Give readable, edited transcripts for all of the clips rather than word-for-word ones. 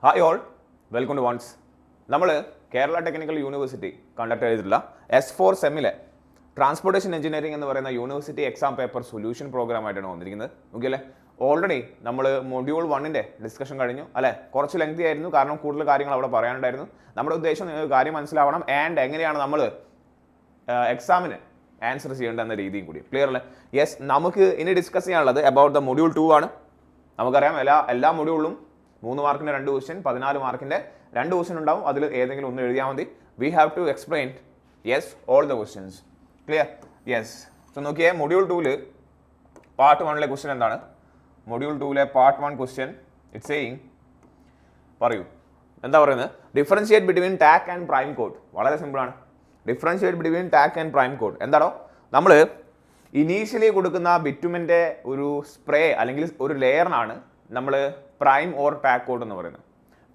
Hi all, welcome to ones. നമ്മൾ Kerala technical university conduct ചെയ്തിട്ടുള്ള S4 സെമ്മിലെ transportation engineering എന്ന് പറയുന്ന university exam paper solution program ആയിട്ടാണ് വന്നിരിക്കുന്നത്. ഓക്കെ അല്ലേ? ഓൾറെഡി നമ്മൾ മൊഡ്യൂൾ 1ന്റെ ഡിസ്കഷൻ കഴിഞ്ഞു അല്ലേ? കുറച്ച് ലെങ്തി ആയിരുന്നു, കാരണം കൂടുതൽ കാര്യങ്ങൾ അവിടെ പറയാനുണ്ടായിരുന്നു. നമ്മുടെ ഉദ്ദേശം നിങ്ങൾക്ക് കാര്യം മനസ്സിലാവണം ആൻഡ് എങ്ങനെയാണ് നമ്മൾ എക്സാമിന് ആൻസർ ചെയ്യേണ്ട എന്ന രീതിയും കൂടി. ക്ലിയർ അല്ലേ? യെസ്, നമുക്ക് ഇനി ഡിസ്കസ് ചെയ്യാനുള്ളത് അബൌട്ട് ദ മൊഡ്യൂൾ 2 ആണ്. നമുക്കറിയാം എല്ലാ മൊഡ്യൂളിലും 3 മാർക്കിൻ്റെ 2 ക്വസ്റ്റ്യൻ, 14 മാർക്കിൻ്റെ 2 ക്വസ്റ്റ്യൻ ഉണ്ടാവും. അതിൽ ഏതെങ്കിലും ഒന്ന് എഴുതിയാൽ മതി. We have to explain all the questions. Clear? Yes. So നോക്കിയേ, മൊഡ്യൂൾ 2 പാർട്ട് 1 ക്വസ്റ്റ്യൻ എന്താണ്? Module 2 part 1 question it's saying, പറയൂ എന്താ പറയുന്നത്? Differentiate between tack and prime coat. വളരെ സിമ്പിളാണ്. Differentiate between tack and prime coat എന്താണോ? നമ്മൾ ഇനീഷ്യലി കൊടുക്കുന്ന ബിറ്റുമിൻ്റെ ഒരു സ്പ്രേ അല്ലെങ്കിൽ ഒരു ലെയറിനാണ് നമ്മൾ പ്രൈം ഓർ ടാക്ക് കോഡ് എന്ന് പറയുന്നത്.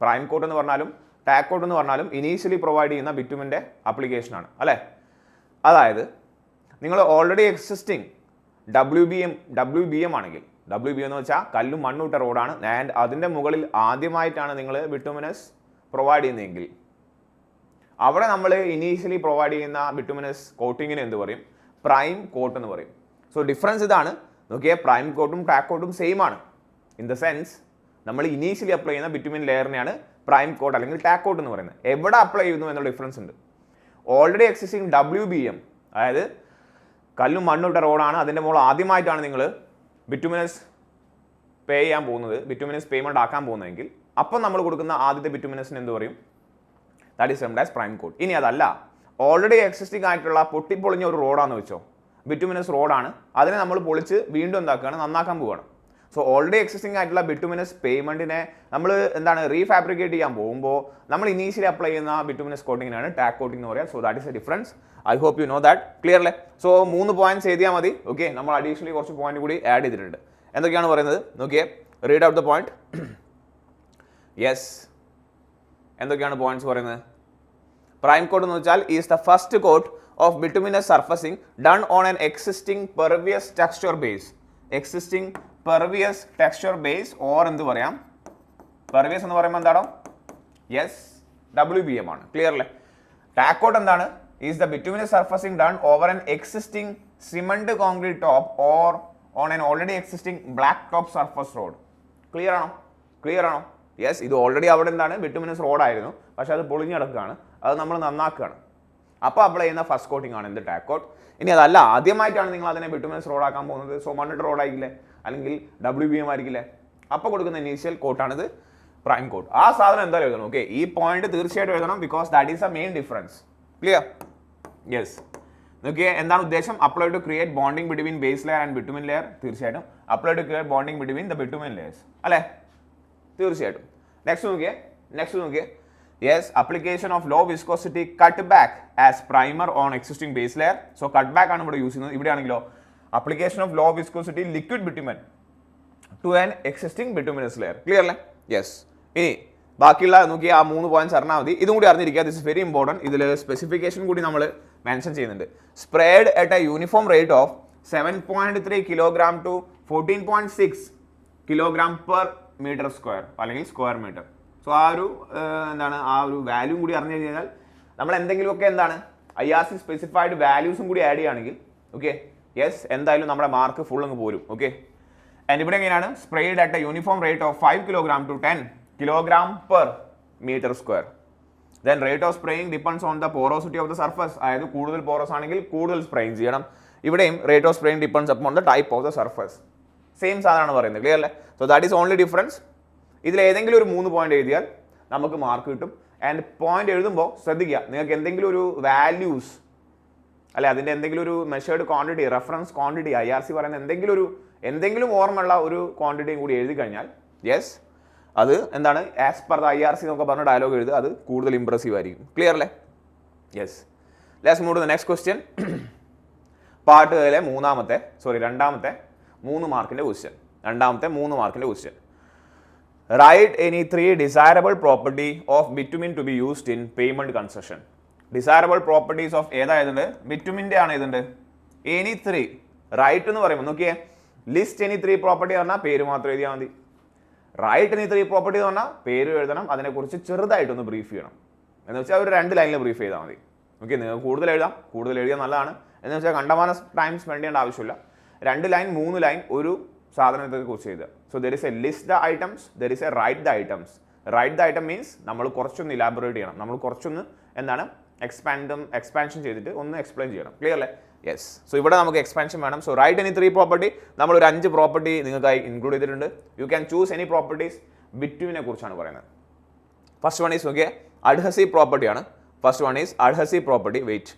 പ്രൈം കോഡ് എന്ന് പറഞ്ഞാലും ടാക്ക് കോഡ് എന്ന് പറഞ്ഞാലും ഇനീഷ്യലി പ്രൊവൈഡ് ചെയ്യുന്ന ബിറ്റുമിൻ്റെ ആപ്ലിക്കേഷനാണ് അല്ലേ? അതായത് നിങ്ങൾ ഓൾറെഡി എക്സിസ്റ്റിംഗ് WBM ആണെങ്കിൽ, WBM എന്ന് വെച്ചാൽ കല്ലും മണ്ണുമിട്ട റോഡാണ്, ആൻഡ് അതിൻ്റെ മുകളിൽ ആദ്യമായിട്ടാണ് നിങ്ങൾ ബിറ്റുമിനസ് പ്രൊവൈഡ് ചെയ്യുന്നതെങ്കിൽ അവിടെ നമ്മൾ ഇനീഷ്യലി പ്രൊവൈഡ് ചെയ്യുന്ന ബിറ്റുമിനസ് കോട്ടിങ്ങിന് എന്ത് പറയും? പ്രൈം കോട്ട് എന്ന് പറയും. സോ ഡിഫറൻസ് ഇതാണ്. നോക്കിയാൽ പ്രൈം കോട്ടും ടാക്ക് കോട്ടും സെയിം ആണ്. ഇൻ ദ സെൻസ് നമ്മൾ ഇനീഷ്യലി അപ്ലൈ ചെയ്യുന്ന ബിറ്റുമിൻ ലെയറിനെയാണ് പ്രൈം കോട്ട് അല്ലെങ്കിൽ ടാക്ക് കോട്ട് എന്ന് പറയുന്നത്. എവിടെ അപ്ലൈ ചെയ്യുന്നു എന്നുള്ള ഡിഫറൻസ് ഉണ്ട്. ഓൾറെഡി എക്സിസ്റ്റിംഗ് WBM, അതായത് കല്ലും മണ്ണുമിട്ട റോഡാണ്, അതിൻ്റെ മുകളിൽ ആദ്യമായിട്ടാണ് നിങ്ങൾ ബിറ്റുമിനസ് പേ ചെയ്യാൻ പോകുന്നത്, ബിറ്റുമിനസ് പേയ്മെൻറ്റ് ആക്കാൻ പോകുന്നതെങ്കിൽ അപ്പം നമ്മൾ കൊടുക്കുന്ന ആദ്യത്തെ ബിറ്റുമിനസിന് എന്ത് പറയും? That is named as prime code. ഇനി അതല്ല, ഓൾറെഡി എക്സിസ്റ്റിംഗ് ആയിട്ടുള്ള പൊട്ടിപ്പൊളിഞ്ഞ ഒരു റോഡാണെന്ന് വെച്ചോ, ബിറ്റുമിനസ് റോഡാണ്, അതിനെ നമ്മൾ പൊളിച്ച് വീണ്ടും എന്താക്കുകയാണ്? നന്നാക്കാൻ പോവുകയാണ്. സോ ഓൾറെഡി എക്സിസ്റ്റിംഗ് ആയിട്ടുള്ള ബിറ്റുമിനസ് പേയ്മെൻറ്റിനെ നമ്മൾ റീഫാബ്രിക്കേറ്റ് ചെയ്യാൻ പോകുമ്പോൾ നമ്മൾ ഇനീഷ്യലി അപ്ലൈ ചെയ്യുന്ന ബിറ്റുമിനസ് കോട്ടിങ്ങിനാണ് ടാക്ക് കോട്ടിംഗ് എന്ന് പറയുക. So that is a difference. I hope you know that. Clear അല്ലേ? സോ 3 പോയിന്റ്സ് എഴുതിയാൽ മതി. ഓക്കെ, നമ്മൾ അഡീഷണലി കുറച്ച് പോയിന്റ് കൂടി ആഡ് ചെയ്തിട്ടുണ്ട്. എന്തൊക്കെയാണ് പറയുന്നത്? നോക്കിയേ, read out the point. Yes, എന്തൊക്കെയാണ് പോയിന്റ്സ് പറയുന്നത്? പ്രൈം കോഡ് എന്ന് വെച്ചാൽ is the first coat of bituminous surfacing done on an existing pervious texture base. Existing pervious texture base or എന്ത് പറയാം? പെർവിയസ് എന്ന് പറയുമ്പോൾ എന്താണോ? യെസ്, WBM ആണ്. ക്ലിയർ അല്ലേ? ടാക്ക് കോഡ് എന്താണ്? Is the bituminous surfacing done over an existing cement concrete top or on an already existing black top surface road. Clear ആണോ? Clear ആണോ? യെസ്, ഇത് ഓൾറെഡി അവിടെ എന്താണ്? ബിറ്റുമിനസ് റോഡായിരുന്നു, പക്ഷെ അത് പൊളിഞ്ഞു കിടക്കുകയാണ്, അത് നമ്മൾ നന്നാക്കുകയാണ്. അപ്പോൾ അപ്ലൈ ചെയ്യുന്ന ഫസ്റ്റ് കോട്ടിംഗ് ആണ് എന്ത്? Tack coat. ഇനി അതല്ല, ആദ്യമായിട്ടാണ് നിങ്ങൾ അതിനെ ബിറ്റുമിനസ് റോഡാക്കാൻ പോകുന്നത്, സോ മണ്ണിട്ട റോഡായിരിക്കില്ലേ, അല്ലെങ്കിൽ WBM ആയിരിക്കില്ലേ, അപ്പോൾ കൊടുക്കുന്ന ഇനീഷ്യൽ കോട്ടാണിത് പ്രൈം കോട്ട്. ആ സാധനം എന്തായാലും എഴുതണം. ഓക്കെ, ഈ പോയിന്റ് തീർച്ചയായിട്ടും എഴുതണം, because that is a main difference. Clear? Yes. നോക്കിയേ, എന്താണ് ഉദ്ദേശം? Apply to create bonding between base layer and bitumen layer. തീർച്ചയായിട്ടും apply to create bonding between the bitumen layers അല്ലേ? തീർച്ചയായിട്ടും. നെക്സ്റ്റ് നോക്കിയേ. Yes, application of low viscosity cutback as primer on existing base layer. So cutback ആണ് ഇവിടെ use ചെയ്യുന്നത്. ഇവിടെയാണെങ്കിലോ application of low viscosity liquid bitumen to an existing bituminous layer. Clear അല്ലേ? Yes. ഇനി ബാക്കിയുള്ള നോക്കി ആ 3 പോയിന്റ്സ് അറിഞ്ഞാൽ മതി. ഇതും കൂടി അറിഞ്ഞിരിക്കുക. This is very important. ഇതിൽ സ്പെസിഫിക്കേഷൻ കൂടി നമ്മൾ മെൻഷൻ ചെയ്യുന്നുണ്ട്. Spread at a uniform rate of 7.3 kilogram to 14.6 kilogram per metre square അല്ലെങ്കിൽ സ്ക്വയർ മീറ്റർ. സോ ആ ഒരു ആ ഒരു വാല്യൂ കൂടി അറിഞ്ഞു കഴിഞ്ഞാൽ നമ്മൾ എന്തെങ്കിലുമൊക്കെ IRC സ്പെസിഫൈഡ് വാല്യൂസും കൂടി ആഡ് ചെയ്യുകയാണെങ്കിൽ ഓക്കെ, യെസ്, എന്തായാലും നമ്മുടെ മാർക്ക് ഫുൾ അങ്ങ് പോരും. ഓക്കെ, ആൻഡ് ഇവിടെ എങ്ങനെയാണ്? Spread at a uniform rate of 5 kilogram to 10 kilogram per metre square. Then rate of spraying depends on the porosity of the surface. അതായത് കൂടുതൽ പോറോസ് ആണെങ്കിൽ കൂടുതൽ സ്പ്രേയിങ് ചെയ്യണം. ഇവിടെയും rate of spraying depends upon the type of the surface. Same സാധനമാണ് പറയുന്നത്. Clear അല്ലേ? So that is only difference. ഇതിൽ ഏതെങ്കിലും ഒരു 3 പോയിന്റ് എഴുതിയാൽ നമുക്ക് മാർക്ക് കിട്ടും. ആൻഡ് പോയിന്റ് എഴുതുമ്പോൾ ശ്രദ്ധിക്കുക, നിങ്ങൾക്ക് എന്തെങ്കിലും ഒരു വാല്യൂസ് അല്ലെ, അതിൻ്റെ എന്തെങ്കിലും ഒരു measured quantity, reference quantity, IRC പറയുന്ന എന്തെങ്കിലും ഓർമ്മയുള്ള ഒരു ക്വാണ്ടിറ്റിയും കൂടി എഴുതി കഴിഞ്ഞാൽ യെസ്, അത് എന്താണ്? ആസ് പെർ ദ IRC എന്നൊക്കെ പറഞ്ഞ ഡയലോഗ് എഴുതുക, അത് കൂടുതൽ ഇംപ്രസീവ് ആയിരിക്കും. ക്ലിയർ അല്ലേ? Yes. Let's move to the next question. പാർട്ടിലെ രണ്ടാമത്തെ 3 മാർക്കിൻ്റെ question. Write any 3 desirable property of bitumen to be used in pavement construction. Desirable properties of ഏതായതുണ്ട്? ബിറ്റുമിൻ്റെ ആണ് ഇതുണ്ട്. Any 3. റൈറ്റ് എന്ന് പറയുമ്പോൾ നോക്കിയേ, ലിസ്റ്റ് any 3 പ്രോപ്പർട്ടി പറഞ്ഞാൽ പേര് മാത്രം എഴുതിയാൽ മതി. റൈറ്റ് എനി 3 പ്രോപ്പർട്ടി എന്ന് പറഞ്ഞാൽ പേര് എഴുതണം, അതിനെക്കുറിച്ച് ചെറുതായിട്ടൊന്ന് ബ്രീഫ് ചെയ്യണം. എന്ന് വെച്ചാൽ ഒരു 2 ലൈനിൽ ബ്രീഫ് ചെയ്താൽ മതി. ഓക്കെ, നിങ്ങൾക്ക് കൂടുതൽ എഴുതിയാൽ നല്ലതാണ്. എന്ന് വെച്ചാൽ കണ്ടമാനം ടൈം സ്പെൻഡ് ചെയ്യേണ്ട ആവശ്യമില്ല. 2 ലൈൻ 3 ലൈൻ ഒരു സാധനത്തെ കുറിച്ച് എഴുതുക. So there is A list the items, there is A write the items. Write the item means നമ്മൾ കുറച്ചൊന്ന് ഇലാബറേറ്റ് ചെയ്യണം, നമ്മൾ കുറച്ചൊന്ന് എന്താണ് എക്സ്പാൻഷൻ ചെയ്തിട്ട് ഒന്ന് എക്സ്പ്ലെയിൻ ചെയ്യണം. ക്ലിയർ അല്ലേ? യെസ്. സോ ഇവിടെ നമുക്ക് എക്സ്പാൻഷൻ വേണം. സോ റൈറ്റ് എനി 3 പ്രോപ്പർട്ടി, നമ്മൾ ഒരു 5 പ്രോപ്പർട്ടി നിങ്ങൾക്കായി ഇൻക്ലൂഡ് ചെയ്തിട്ടുണ്ട്. You can choose any properties. ബിറ്റ്വീനെ കുറിച്ചാണ് പറയുന്നത്. First one is okay adhesive പ്രോപ്പർട്ടിയാണ്. First one is adhesive property. Wait,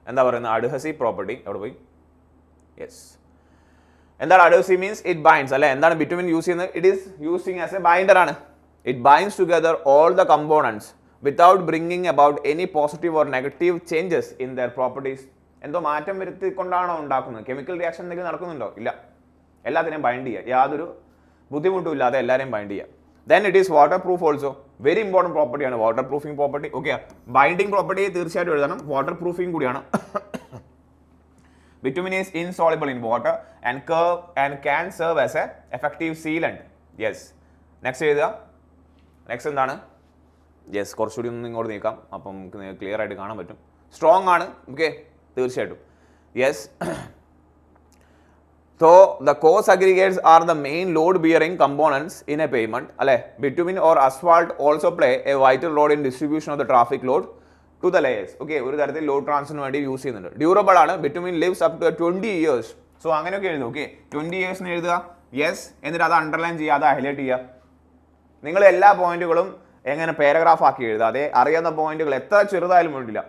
എന്താ പറയുന്നത്? അഡ്ഹസീവ് പ്രോപ്പർട്ടി എവിടെ പോയി? യെസ്. എന്താണ് അഡ്ഹസീവ് മീൻസ്? ഇറ്റ് ബൈൻഡ്സ് അല്ലെ. എന്താണ് ബിറ്റ്വീൻ യൂസ് ചെയ്യുന്നത്? It is using as a binder ആണ്. It binds together all the components without bringing about any positive or negative changes in their properties. എന്തോ മാറ്റം വരുത്തിക്കൊണ്ടാണോ ഉണ്ടാക്കുന്നത്? കെമിക്കൽ റിയാക്ഷൻ എന്തെങ്കിലും നടക്കുന്നുണ്ടോ? ഇല്ല, എല്ലാത്തിനെയും ബൈൻഡ് ചെയ്യുക, യാതൊരു ബുദ്ധിമുട്ടും ഇല്ലാതെ എല്ലാവരെയും ബൈൻഡ് ചെയ്യുക. Then it is waterproof also. Very important പ്രോപ്പർട്ടിയാണ് waterproofing property. Okay, binding property തീർച്ചയായിട്ടും എഴുതണം. വാട്ടർ പ്രൂഫിംഗ് കൂടിയാണ്. Bitumen is insoluble in water and can serve as a effective sealant. Yes. Next എഴുതുക. Next എന്താണ്? Yes, കുറച്ചുകൂടി ഒന്ന് ഇങ്ങോട്ട് നീക്കാം, അപ്പം നമുക്ക് ക്ലിയർ ആയിട്ട് കാണാൻ പറ്റും. സ്ട്രോങ് ആണ്. ഓക്കെ, തീർച്ചയായിട്ടും. Yes. So the coarse aggregates are the main load bearing components in a pavement. അല്ലെ, bitumen or asphalt also play a vital role in distribution of the traffic load to the layers. Okay, ഒരു തരത്തിൽ load ട്രാൻസ്ഫറിന് വേണ്ടി use ചെയ്യുന്നുണ്ട്. Durable ആണ്. Bitumen lives up to 20 years. So അങ്ങനെയൊക്കെ എഴുതും. Okay, 20 years എഴുതുക. യെസ്. എന്നിട്ട് അത് അണ്ടർലൈൻ ചെയ്യുക, അത് ഹൈലൈറ്റ് ചെയ്യുക. നിങ്ങൾ എല്ലാ പോയിന്റുകളും എങ്ങനെ പാരഗ്രാഫ് ആക്കി എഴുതുക. അതേ അറിയാവുന്ന പോയിന്റുകൾ എത്ര ചെറുതായാലും വേണ്ടില്ല,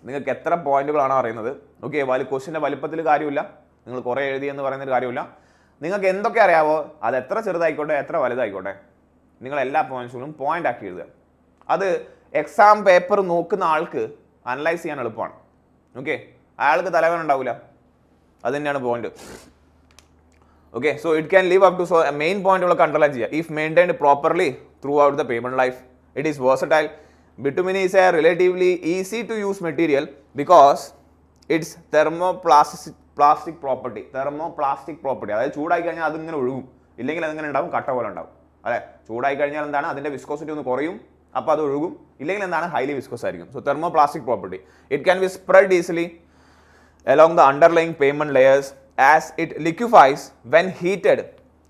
നിങ്ങൾക്ക് എത്ര പോയിന്റുകളാണോ അറിയുന്നത്. ഓക്കെ, ക്വസ്റ്റിൻ്റെ വലിപ്പത്തിൽ കാര്യമില്ല, നിങ്ങൾ കുറേ എഴുതി എന്ന് പറയുന്നൊരു കാര്യമില്ല. നിങ്ങൾക്ക് എന്തൊക്കെ അറിയാവോ അത് എത്ര ചെറുതായിക്കോട്ടെ എത്ര വലുതായിക്കോട്ടെ, നിങ്ങൾ എല്ലാ പോയിന്റ്സുകളും പോയിന്റ് ആക്കി എഴുതുക. അത് എക്സാം പേപ്പർ നോക്കുന്ന ആൾക്ക് അനലൈസ് ചെയ്യാൻ എളുപ്പമാണ്. ഓക്കെ, അയാൾക്ക് തലവേദന ഉണ്ടാവില്ല. അത് തന്നെയാണ് point. Okay, so it can leave up to so main പോയിന്റുകളൊക്കെ അണ്ടർലൈൻ ചെയ്യുക. If maintained properly throughout the pavement life, it is versatile. Bitumen is a relatively easy to use material because it's thermoplastic property. അതായത് ചൂടായി കഴിഞ്ഞാൽ അതിങ്ങനെ ഒഴുകും, ഇല്ലെങ്കിൽ അതിങ്ങനെ ഉണ്ടാവും, കട്ട പോലെ ഉണ്ടാവും. അതെ, ചൂടായി കഴിഞ്ഞാൽ എന്താണ് അതിൻ്റെ വിസ്കോസിറ്റി ഒന്ന് കുറയും, അപ്പോൾ അത് ഒഴുകും. ഇല്ലെങ്കിൽ എന്താണ് ഹൈലി വിസ്കോസ് ആയിരിക്കും. So thermoplastic property. It can be spread easily along the underlying pavement layers as it liquefies when heated,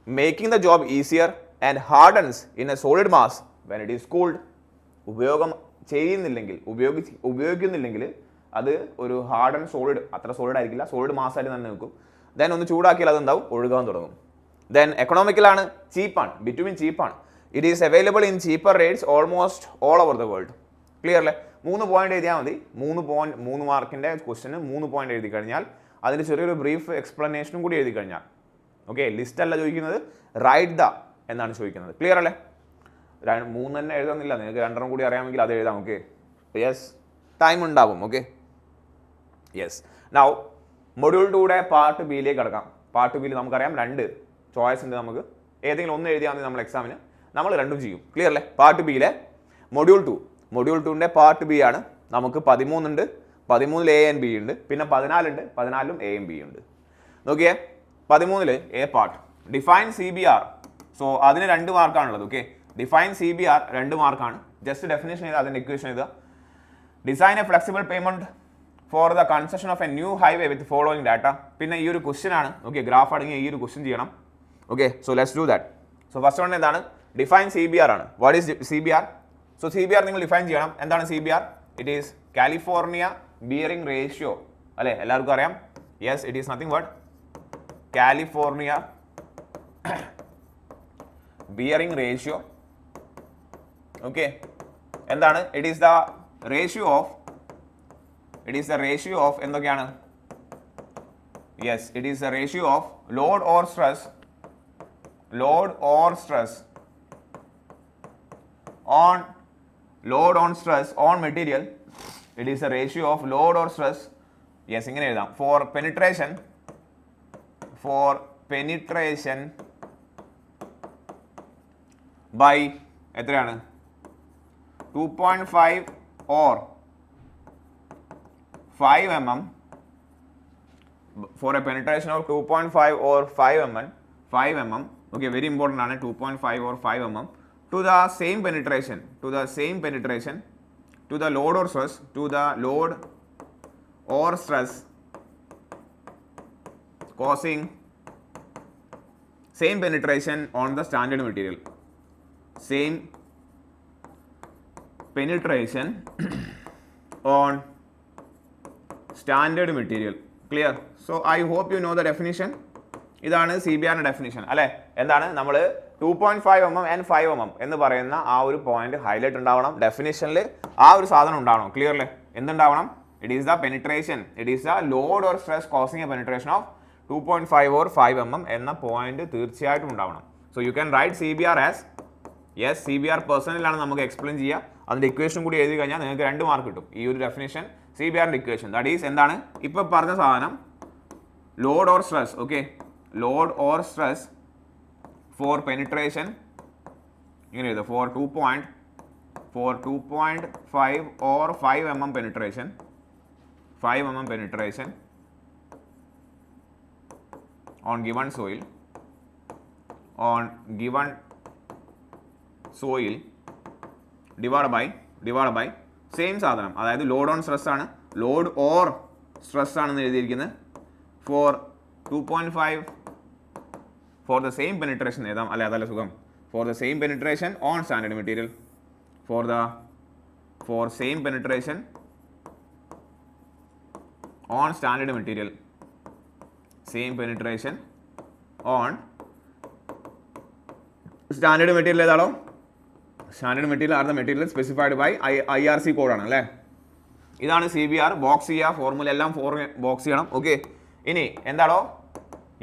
making the job easier and hardens in a solid mass when it is cooled. ഉപയോഗിക്കുന്നില്ലെങ്കിൽ അത് ഒരു harden solid, അത്ര solid ആയിരിക്കില്ല, solid mass ആയിട്ട് തന്നെ നിൽക്കും. Then ഒന്ന് ചൂടാക്കിയാൽ അത് എന്താവും, ഒഴുകാൻ തുടങ്ങും. ദെൻ എക്കണോമിക്കലാണ്, ചീപ്പാണ്. ബിറ്റുമിൻ ചീപ്പാണ്. It is available in cheaper rates almost all over the world. Clear അല്ലേ? 3 പോയിന്റ് എഴുതിയാൽ മതി. 3 മാർക്കിൻ്റെ ക്വസ്റ്റിന് 3 പോയിന്റ് എഴുതി കഴിഞ്ഞാൽ അതിന് ചെറിയൊരു ബ്രീഫ് എക്സ്പ്ലനേഷനും കൂടി എഴുതി കഴിഞ്ഞാൽ, ഓക്കെ, ലിസ്റ്റ് അല്ല ചോദിക്കുന്നത്, റൈറ്റ് ദ എന്നാണ് ചോദിക്കുന്നത്. ക്ലിയർ അല്ലേ? 3 തന്നെ എഴുതുന്നില്ല, നിങ്ങൾക്ക് 2 കൂടി അറിയാമെങ്കിൽ അത് എഴുതാം. ഓക്കെ, യെസ്, ടൈം ഉണ്ടാവും. Okay, yes. നൗ മൊഡ്യൂൾ 2യുടെ പാർട്ട് ബിയിലേക്ക് കിടക്കാം. പാർട്ട് ബിയിൽ നമുക്കറിയാം 2 ചോയ്സ് ഉണ്ട്. നമുക്ക് ഏതെങ്കിലും ഒന്ന് എഴുതിയാൽ മതി. നമ്മൾ എക്സാമിന് നമ്മൾ 2ഉം ചെയ്യും. ക്ലിയർ അല്ലേ? പാർട്ട് ബിയിലെ മൊഡ്യൂൾ 2ൻ്റെ പാർട്ട് ബി ആണ്. നമുക്ക് 13 ഉണ്ട്. 13 എ ആൻഡ് ബി ഉണ്ട്. പിന്നെ 14 ഉണ്ട്. 14 എ ബി ഉണ്ട്. നോക്കിയേ, 13 A part define CBR. So അതിന് 2 മാർക്കാണുള്ളത്. ഓക്കെ, ഡിഫൈൻ CBR 2 മാർക്കാണ്. ജസ്റ്റ് ഡെഫിനേഷൻ ചെയ്ത് അതിൻ്റെ ഇക്വേഷൻ എഴുതുക. Design A flexible payment for the concession of A new highway with following data. പിന്നെ ഈ ഒരു ക്വസ്റ്റ്യൻ ആണ്. ഓക്കെ, ഗ്രാഫ് അടങ്ങിയ ഈ ഒരു ക്വസ്റ്റ്യൻ ചെയ്യണം. Okay, so let's do that. So first one എന്താണ്? ഡിഫൈൻ CBR ആണ്. What is CBR? So CBR നിങ്ങൾ ഡിഫൈൻ ചെയ്യണം. എന്താണ് CBR? It is California bearing ratio. അല്ലേ, എല്ലാവർക്കും അറിയാം. Yes, it is nothing but California bearing ratio. Okay, എന്താണ്? It is the ratio of എന്തൊക്കെയാണ്? Yes, it is the ratio of load or stress on material. It is a ratio of load or stress. Yes, ഇങ്ങനെ എഴുതാം. For penetration by എത്രയാണ്? 2.5 or 5 mm. For a penetration of 2.5 or 5 mm Okay, very important ആണ് 2.5 or 5 mm to the same penetration to the load or stress causing same penetration on the standard material. Same penetration on standard material. Clear? So I hope you know the definition. ഇതാണ് C B ആറിൻ്റെ definition അല്ലേ. എന്താണ് നമ്മൾ 2.5 mm and 5 mm എന്ന് പറയുന്ന ആ ഒരു point highlight ഉണ്ടാവണം. ഡെഫിനിഷനിൽ ആ ഒരു സാധനം ഉണ്ടാവണം. ക്ലിയർലി എന്തുണ്ടാവണം? It is the penetration, it is the load or stress causing a penetration of 2.5 or 5 mm എന്ന പോയിന്റ് തീർച്ചയായിട്ടും ഉണ്ടാവണം. So you can write C B R as yes C B R പേഴ്സണലാണ് നമുക്ക് എക്സ്പ്ലെയിൻ ചെയ്യുക. അതിൻ്റെ equation കൂടി എഴുതി കഴിഞ്ഞാൽ നിങ്ങൾക്ക് 2 മാർക്ക് കിട്ടും. ഈ ഒരു ഡെഫിനിഷൻ സി ബി ആറിൻ്റെ ഇക്വേഷൻ ദാറ്റ് ഈസ് എന്താണ് ഇപ്പോൾ പറഞ്ഞ സാധനം load or stress. Okay, load or stress for penetration ഇങ്ങനെ എഴുതുക for 2.5 or 5 mm penetration 5 mm penetration on given soil divided by same സാധനം, അതായത് ലോഡ് ഓൺ സ്ട്രെസ് ആണ്, ലോഡ് ഓർ സ്ട്രെസ് ആണെന്ന് എഴുതിയിരിക്കുന്നത് for 2.5 for the same penetration എഴുതാം അല്ലെ, അതല്ല സുഖം. for the same penetration on standard material for same penetration on standard material same penetration on standard material ഏതാണോ standard material are the material specified by IRC കോഡാണ് അല്ലേ. ഇതാണ് C B R. Box ചെയ്യുക, formula എല്ലാം box ചെയ്യണം. Okay, ഇനി എന്താണോ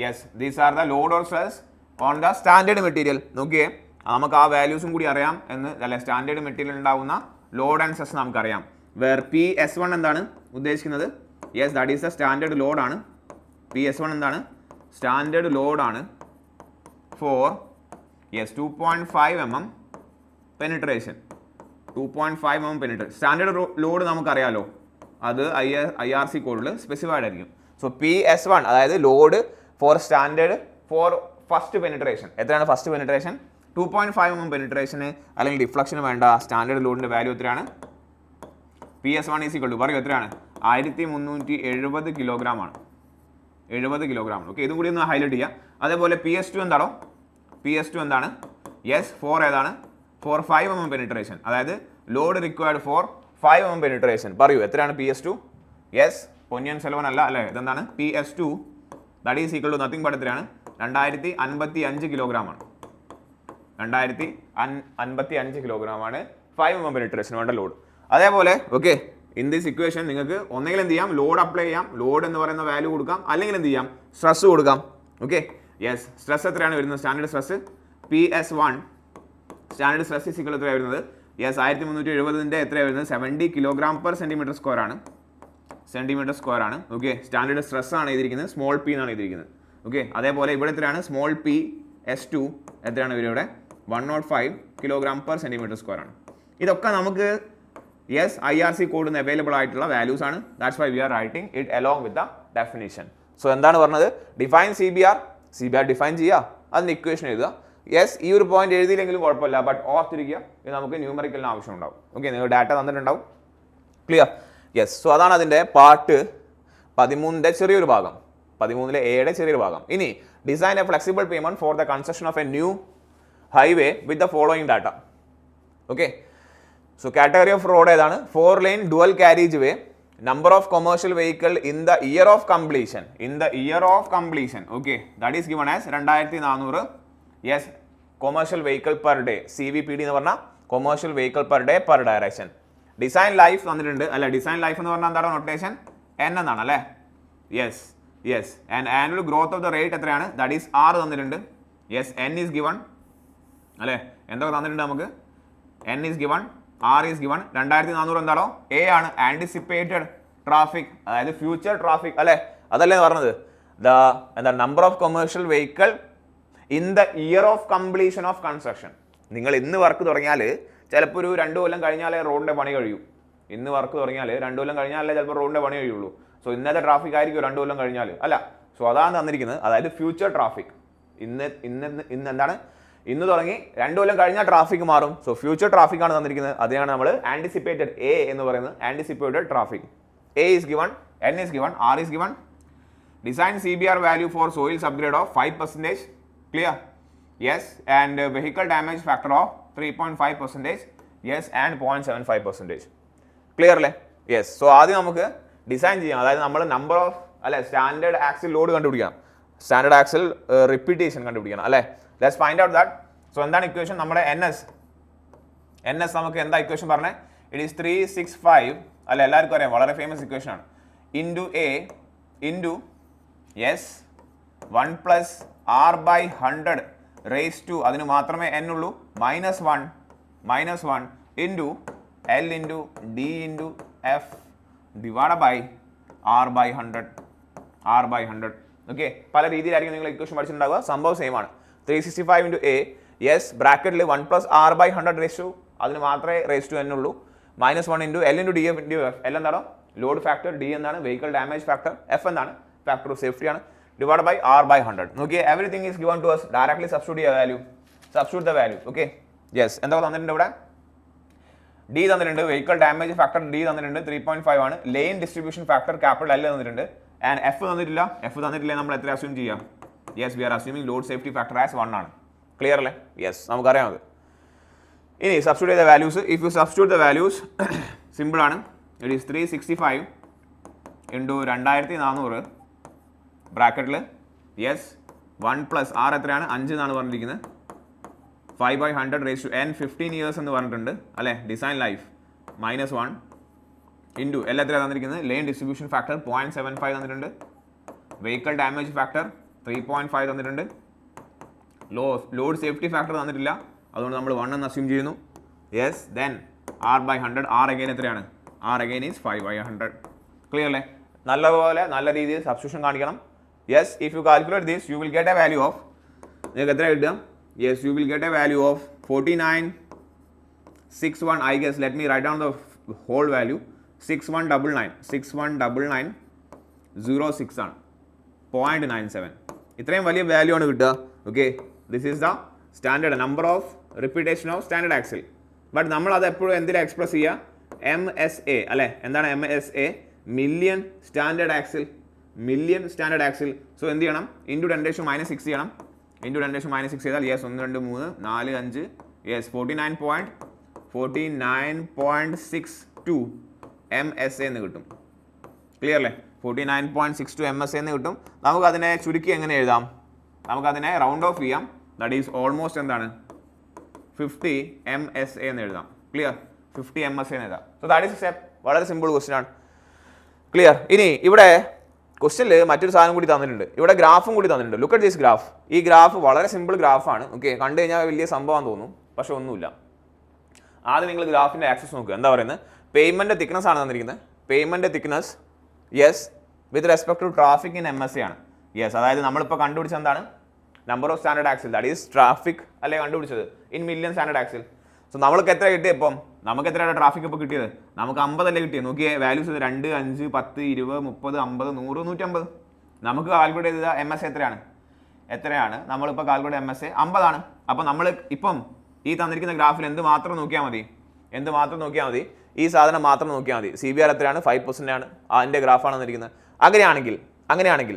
yes these are the load or stress on the standard material. നോക്കിയേ, നമുക്ക് ആ വാല്യൂസും കൂടി അറിയാം എന്ന് അല്ലെ. സ്റ്റാൻഡേർഡ് മെറ്റീരിയൽ ഉണ്ടാവുന്ന ലോഡ് ആൻഡ് സ്ട്രെസ് നമുക്കറിയാം. വേർ PS1 എന്താണ് ഉദ്ദേശിക്കുന്നത്? Yes that is the standard load ആണ്. PS1 എന്താണ്? സ്റ്റാൻഡേർഡ് ലോഡ് ആണ് four yes 2.5 mm penetration. 2.5 mm penetration standard load നമുക്കറിയാലോ, അത് IRC കോഡിൽ സ്പെസിഫൈഡ് ആയിരിക്കും. സോ PS1 അതായത് load for standard for first penetration. എത്രയാണ് ഫസ്റ്റ് പെനിട്രേഷൻ? 2.5 mm പെനിട്രേഷന് അല്ലെങ്കിൽ ഡിഫ്ലക്ഷന് വേണ്ട സ്റ്റാൻഡേർഡ് ലോഡിൻ്റെ വാല്യൂ എത്രയാണ്? PS1 ഈസ് ഈക്വൽ ടു പറയൂ എത്രയാണ്? 1370 കിലോഗ്രാം ആണ്. 70 കിലോഗ്രാം. ഓക്കെ, ഇതും കൂടി ഒന്ന് ഹൈലൈറ്റ് ചെയ്യാം. അതേപോലെ PS2 എന്താണോ? PS2 എന്താണ്? യെസ് ഫോർ ഏതാണ്? ഫോർ 5 mm പെനിട്രേഷൻ, അതായത് load required for 5 mm penetration. പറയൂ എത്രയാണ് PS2? യെസ് പൊന്നിയൻ സെൽവൻ അല്ല അല്ലേ, ഇതെന്താണ്? PS2 that is equal to nothing but എത്രയാണ്? 2055 കിലോഗ്രാം ആണ്. 2055 കിലോഗ്രാം ആണ് 5 mm പെനിട്രേഷൻ വേണ്ട ലോഡ്. അതേപോലെ ഓക്കെ ഇൻ ദിസ് ഇക്വേഷൻ നിങ്ങൾക്ക് ഒന്നെങ്കിൽ എന്ത് ചെയ്യാം, ലോഡ് അപ്ലൈ ചെയ്യാം, ലോഡ് എന്ന് പറയുന്ന വാല്യൂ കൊടുക്കാം, അല്ലെങ്കിൽ എന്ത് ചെയ്യാം, സ്ട്രെസ് കൊടുക്കാം. ഓക്കെ യെസ് സ്ട്രെസ് എത്രയാണ് വരുന്നത്? Standard stress PS1 standard stress equal എത്രയാണ് വരുന്നത്? യെസ് 1370 എത്രയാണ് വരുന്നത്? 70 കിലോഗ്രാം പെർ സെൻറ്റിമീറ്റർ സ്ക്വയർ ആണ്. സെൻറ്റിമീറ്റർ സ്ക്വയർ ആണ്. ഓക്കെ, സ്റ്റാൻഡേർഡ് സ്ട്രെസ് ആണ് എഴുതിയിരിക്കുന്നത്, സ്മോൾ p എന്നാണ് എഴുതിയിരിക്കുന്നത്. ഓക്കെ, അതേപോലെ ഇവിടെ എത്രയാണ്? സ്മോൾ PS2 എത്രയാണ് വരും ഇവിടെ? 105 കിലോഗ്രാം പെർ സെൻറ്റിമീറ്റർ സ്ക്വയർ ആണ്. ഇതൊക്കെ നമുക്ക് യെസ് IRC കോഡിൽ നിന്ന് അവൈലബിൾ ആയിട്ടുള്ള വാല്യൂസ് ആണ്. That's why we are writing it along with the definition. So എന്താണ് പറഞ്ഞത്? Define C B R define ചെയ്യുക, അതിന് ഇക്വേഷൻ എഴുതുക. യെസ് ഈ ഒരു പോയിന്റ് എഴുതിയില്ലെങ്കിലും കുഴപ്പമില്ല, ബട്ട് ഓർത്തിരിക്കുക, ഇത് നമുക്ക് ന്യൂമറിക്കലിന് ആവശ്യം ഉണ്ടാവും. ഓക്കെ, നിങ്ങൾ ഡാറ്റ തന്നിട്ടുണ്ടാവും. ക്ലിയർ? യെസ്. സോ അതാണ് അതിൻ്റെ പാർട്ട് 13ന്റെ ചെറിയൊരു ഭാഗം, 13ലെ എയുടെ ചെറിയൊരു ഭാഗം. ഇനി design A flexible payment four the construction of A new highway with the following data. Okay, so category off road ഏതാണ്? 4 lane dual carriage way. Number of commercial vehicle in the year of completion. Okay, that is given as 2400. Yes commercial vehicle per day, CVPD എന്ന് പറഞ്ഞാൽ commercial vehicle per day per direction. Design life തന്നിട്ടുണ്ട് അല്ലെ. Design life എന്ന് പറഞ്ഞാൽ എന്താണ് notation? N എന്നാണ് അല്ലേ. Yes and annual growth of the rate എത്രയാണ്? ദാറ്റ് ഈസ് R തന്നിട്ടുണ്ട്. യെസ് N ഈസ് ഗിവൺ അല്ലേ. എന്തൊക്കെ തന്നിട്ടുണ്ട് നമുക്ക്? N is given, R is given. 2400 എന്താണോ? A ആണ്. ആൻറ്റിസിപ്പേറ്റഡ് ട്രാഫിക്, അതായത് ഫ്യൂച്ചർ ട്രാഫിക് അല്ലേ, അതല്ലേ പറഞ്ഞത്? എന്താ number of commercial vehicle in the year of completion of construction. നിങ്ങൾ ഇന്ന് വർക്ക് തുടങ്ങിയാൽ ചിലപ്പോൾ ഒരു 2 കൊല്ലം കഴിഞ്ഞാലേ റോഡിൻ്റെ പണി കഴിയൂ. ഇന്ന് വർക്ക് തുടങ്ങിയാൽ 2 കൊല്ലം കഴിഞ്ഞാലേ ചിലപ്പോൾ റോഡിൻ്റെ പണി കഴിയുള്ളൂ. സോ ഇന്നത്തെ ട്രാഫിക് ആയിരിക്കും 2 കൊല്ലം കഴിഞ്ഞാൽ അല്ല. സോ അതാണ് തന്നിരിക്കുന്നത്, അതായത് ഫ്യൂച്ചർ ട്രാഫിക് ഇന്ന് എന്താണ് ഇന്ന് തുടങ്ങി 2 കൊല്ലം കഴിഞ്ഞാൽ ട്രാഫിക് മാറും. സോ ഫ്യൂച്ചർ ട്രാഫിക് ആണ് തന്നിരിക്കുന്നത്. അതിനാണ് നമ്മൾ ആന്റിസിപ്പേറ്റഡ് എ എന്ന് പറയുന്നത്. Anticipated traffic. A is given, N is given, R is given. Design CBR value for soils upgrade of 5%. Clear? Yes. And vehicle damage factor of 3.5%. Yes. And 0.75%. Clear അല്ലേ? Yes. So ആദ്യം നമുക്ക് design ചെയ്യാം. അതായത് നമ്മൾ number of standard axle load കണ്ടുപിടിക്കണം. Standard axle repetition കണ്ടുപിടിക്കണം അല്ലേ? Let's find out that. So എന്താണ് ഇക്വേഷൻ? നമ്മുടെ എൻ എസ് നമുക്ക് എന്താ ഇക്വേഷൻ പറഞ്ഞത്? ഇറ്റ് ഈസ് 365 അല്ലെ? എല്ലാവർക്കും അറിയാം, വളരെ ഫേമസ് ഇക്വേഷൻ ആണ്. Into A into yes 1 plus R by 100 raise to അതിന് മാത്രമേ എൻ ഉള്ളൂ -1 into L into D into F divide by R by 100. Okay, പല രീതിയിലായിരിക്കും നിങ്ങൾ ഇക്വേഷൻ പഠിച്ചിട്ടുണ്ടാവുക. സംഭവം സെയിം ആണ്. 365 ഇൻറ്റു എ യെസ് ബ്രാക്കറ്റിൽ 1 plus R by 100 raise to അതിന് മാത്രമേ റേസ് ടു എൻ ഉള്ളൂ -1 into L into D F into F. L എന്താണോ ലോഡ് ഫാക്ടർ, ഡി എന്താണ് വെഹിക്കിൾ ഡാമേജ് ഫാക്ടർ, എഫ് എന്താണ് ഫാക്ടർ ഓഫ് സേഫ്റ്റി ആണ്, ഡിവൈഡ് ബൈ ആർ ബൈ 100. നോക്കിയേ, everything is given to us. Directly substitute the value. Okay, yes. എന്തൊക്കെ തന്നിട്ടുണ്ട് ഇവിടെ? D തന്നിട്ടുണ്ട്, vehicle damage factor D തന്നിട്ടുണ്ട് 3.5 ആണ്. Lane distribution factor capital L തന്നിട്ടുണ്ട്. ആൻഡ് എഫ് തന്നിട്ടില്ല. നമ്മൾ എത്ര അസ്യൂം ചെയ്യാം? Yes, we are assuming load safety factor as 1 ആണ്. ക്ലിയർ അല്ലേ? യെസ്, നമുക്കറിയാം അത്. ഇനി സബ്സ്റ്റിറ്റ്യൂട്ട് ചെയ്ത values. If you substitute the values simple ആണ്. ഇറ്റ് ഈസ് 365 ഇൻറ്റു 2400 ബ്രാക്കറ്റിൽ യെസ് 1 പ്ലസ് ആർ എത്രയാണ്? 5 എന്നാണ് പറഞ്ഞിരിക്കുന്നത്. 5/100 റേസ് ടു n 15 ഇയേഴ്സ് എന്ന് പറഞ്ഞിട്ടുണ്ട് അല്ലേ? ഡിസൈൻ ലൈഫ് -1 ഇൻറ്റു എൽ എത്രയാണ് തന്നിരിക്കുന്നത്? ലെയിൻ ഡിസ്ട്രിബ്യൂഷൻ ഫാക്ടർ 0.75 തന്നിട്ടുണ്ട്. വെഹിക്കിൾ ഡാമേജ് ഫാക്ടർ 3.5 തന്നിട്ടുണ്ട്. ലോഡ് സേഫ്റ്റി ഫാക്ടർ തന്നിട്ടില്ല, അതുകൊണ്ട് നമ്മൾ 1 എന്ന് അസ്യൂം ചെയ്യുന്നു. Yes. Then R by 100. R again എത്രയാണ്? R again is 5/100. ക്ലിയർ അല്ലേ? നല്ല രീതിയിൽ സബ്സ്റ്റിറ്റ്യൂഷൻ കാണിക്കണം. Yes, if you calculate this you will get a value of, നിങ്ങൾക്ക് എത്ര കിട്ടുക? Yes, you will get a value of 4961. I guess let me write down the whole value. 6199.06 ആണ്. 0.97. ഇത്രയും വലിയ വാല്യൂ ആണ് കിട്ടുക. Okay, this is the standard number of repetition of standard axle. But നമ്മൾ അത് എപ്പോഴും എന്തിനാണ് എക്സ്പ്രസ് ചെയ്യുക? MSA അല്ലേ? എന്താണ് MSA? Million standard axle. So എന്ത് ചെയ്യണം? ഇൻറ്റു 10⁻6 ചെയ്യണം. ഇൻറ്റു 10⁻6 ചെയ്താൽ യെസ് 1 2 3 4 5 യെസ് 49.62 MSA എന്ന് കിട്ടും. ക്ലിയർ അല്ലേ? 49.62 MSA എന്ന് കിട്ടും. നമുക്കതിനെ ചുരുക്കി എങ്ങനെ എഴുതാം? നമുക്കതിനെ റൗണ്ട് ഓഫ് ചെയ്യാം. ദാറ്റ് ഈസ് ഓൾമോസ്റ്റ് എന്താണ് 50 MSA എന്ന് എഴുതാം. ക്ലിയർ? 50 MSA എന്ന് എഴുതാം. So that is step. വളരെ സിമ്പിൾ ക്വസ്റ്റ്യൻ ആണ്. ക്ലിയർ? ഇനി ഇവിടെ ക്വസ്റ്റ്യനിൽ മറ്റൊരു സാധനം കൂടി തന്നിട്ടുണ്ട്. ഇവിടെ ഗ്രാഫും കൂടി തന്നിട്ടുണ്ട്. Look at this graph. ഈ ഗ്രാഫ് വളരെ സിമ്പിൾ ഗ്രാഫാണ്. ഓക്കെ, കണ്ടു കഴിഞ്ഞാൽ വലിയ സംഭവം തോന്നും, പക്ഷെ ഒന്നുമില്ല. ആദ്യം നിങ്ങൾ ഗ്രാഫിൻ്റെ ആക്സസ് നോക്കുക. എന്താ പറയുന്നത്? പേയ്മെൻറ്റ് തിക്നെസ് ആണ് തന്നിരിക്കുന്നത്. Pavement thickness yes with respect to traffic in MSA ആണ്. യെസ്, അതായത് നമ്മളിപ്പോൾ കണ്ടുപിടിച്ചത് എന്താണ്? Number of standard axle, that is traffic അല്ലേ കണ്ടുപിടിച്ചത് in million standard axle. So നമ്മൾക്ക് എത്ര കിട്ടിയത്? ഇപ്പം നമുക്ക് എത്രയാണ് ട്രാഫിക് ഇപ്പോൾ കിട്ടിയത്? നമുക്ക് 50 അല്ലേ കിട്ടിയത്? നോക്കിയേ വാല്യൂസ് 2 5 10 20 30 50 100 150. നമുക്ക് കാൽക്കുലേറ്റ് ചെയ്ത MSA എത്രയാണ്? നമ്മളിപ്പോൾ കാൽക്കുലേറ്റ് MSA 50 ആണ്. അപ്പോൾ നമ്മൾ ഇപ്പം ഈ തന്നിരിക്കുന്ന ഗ്രാഫിൽ എന്ത് മാത്രം നോക്കിയാൽ മതി? ഈ സാധനം മാത്രം നോക്കിയാൽ മതി. CBR എത്രയാണ്? 5% ആണ്. അതിൻ്റെ ഗ്രാഫാണ് തന്നിരിക്കുന്നത്. അങ്ങനെയാണെങ്കിൽ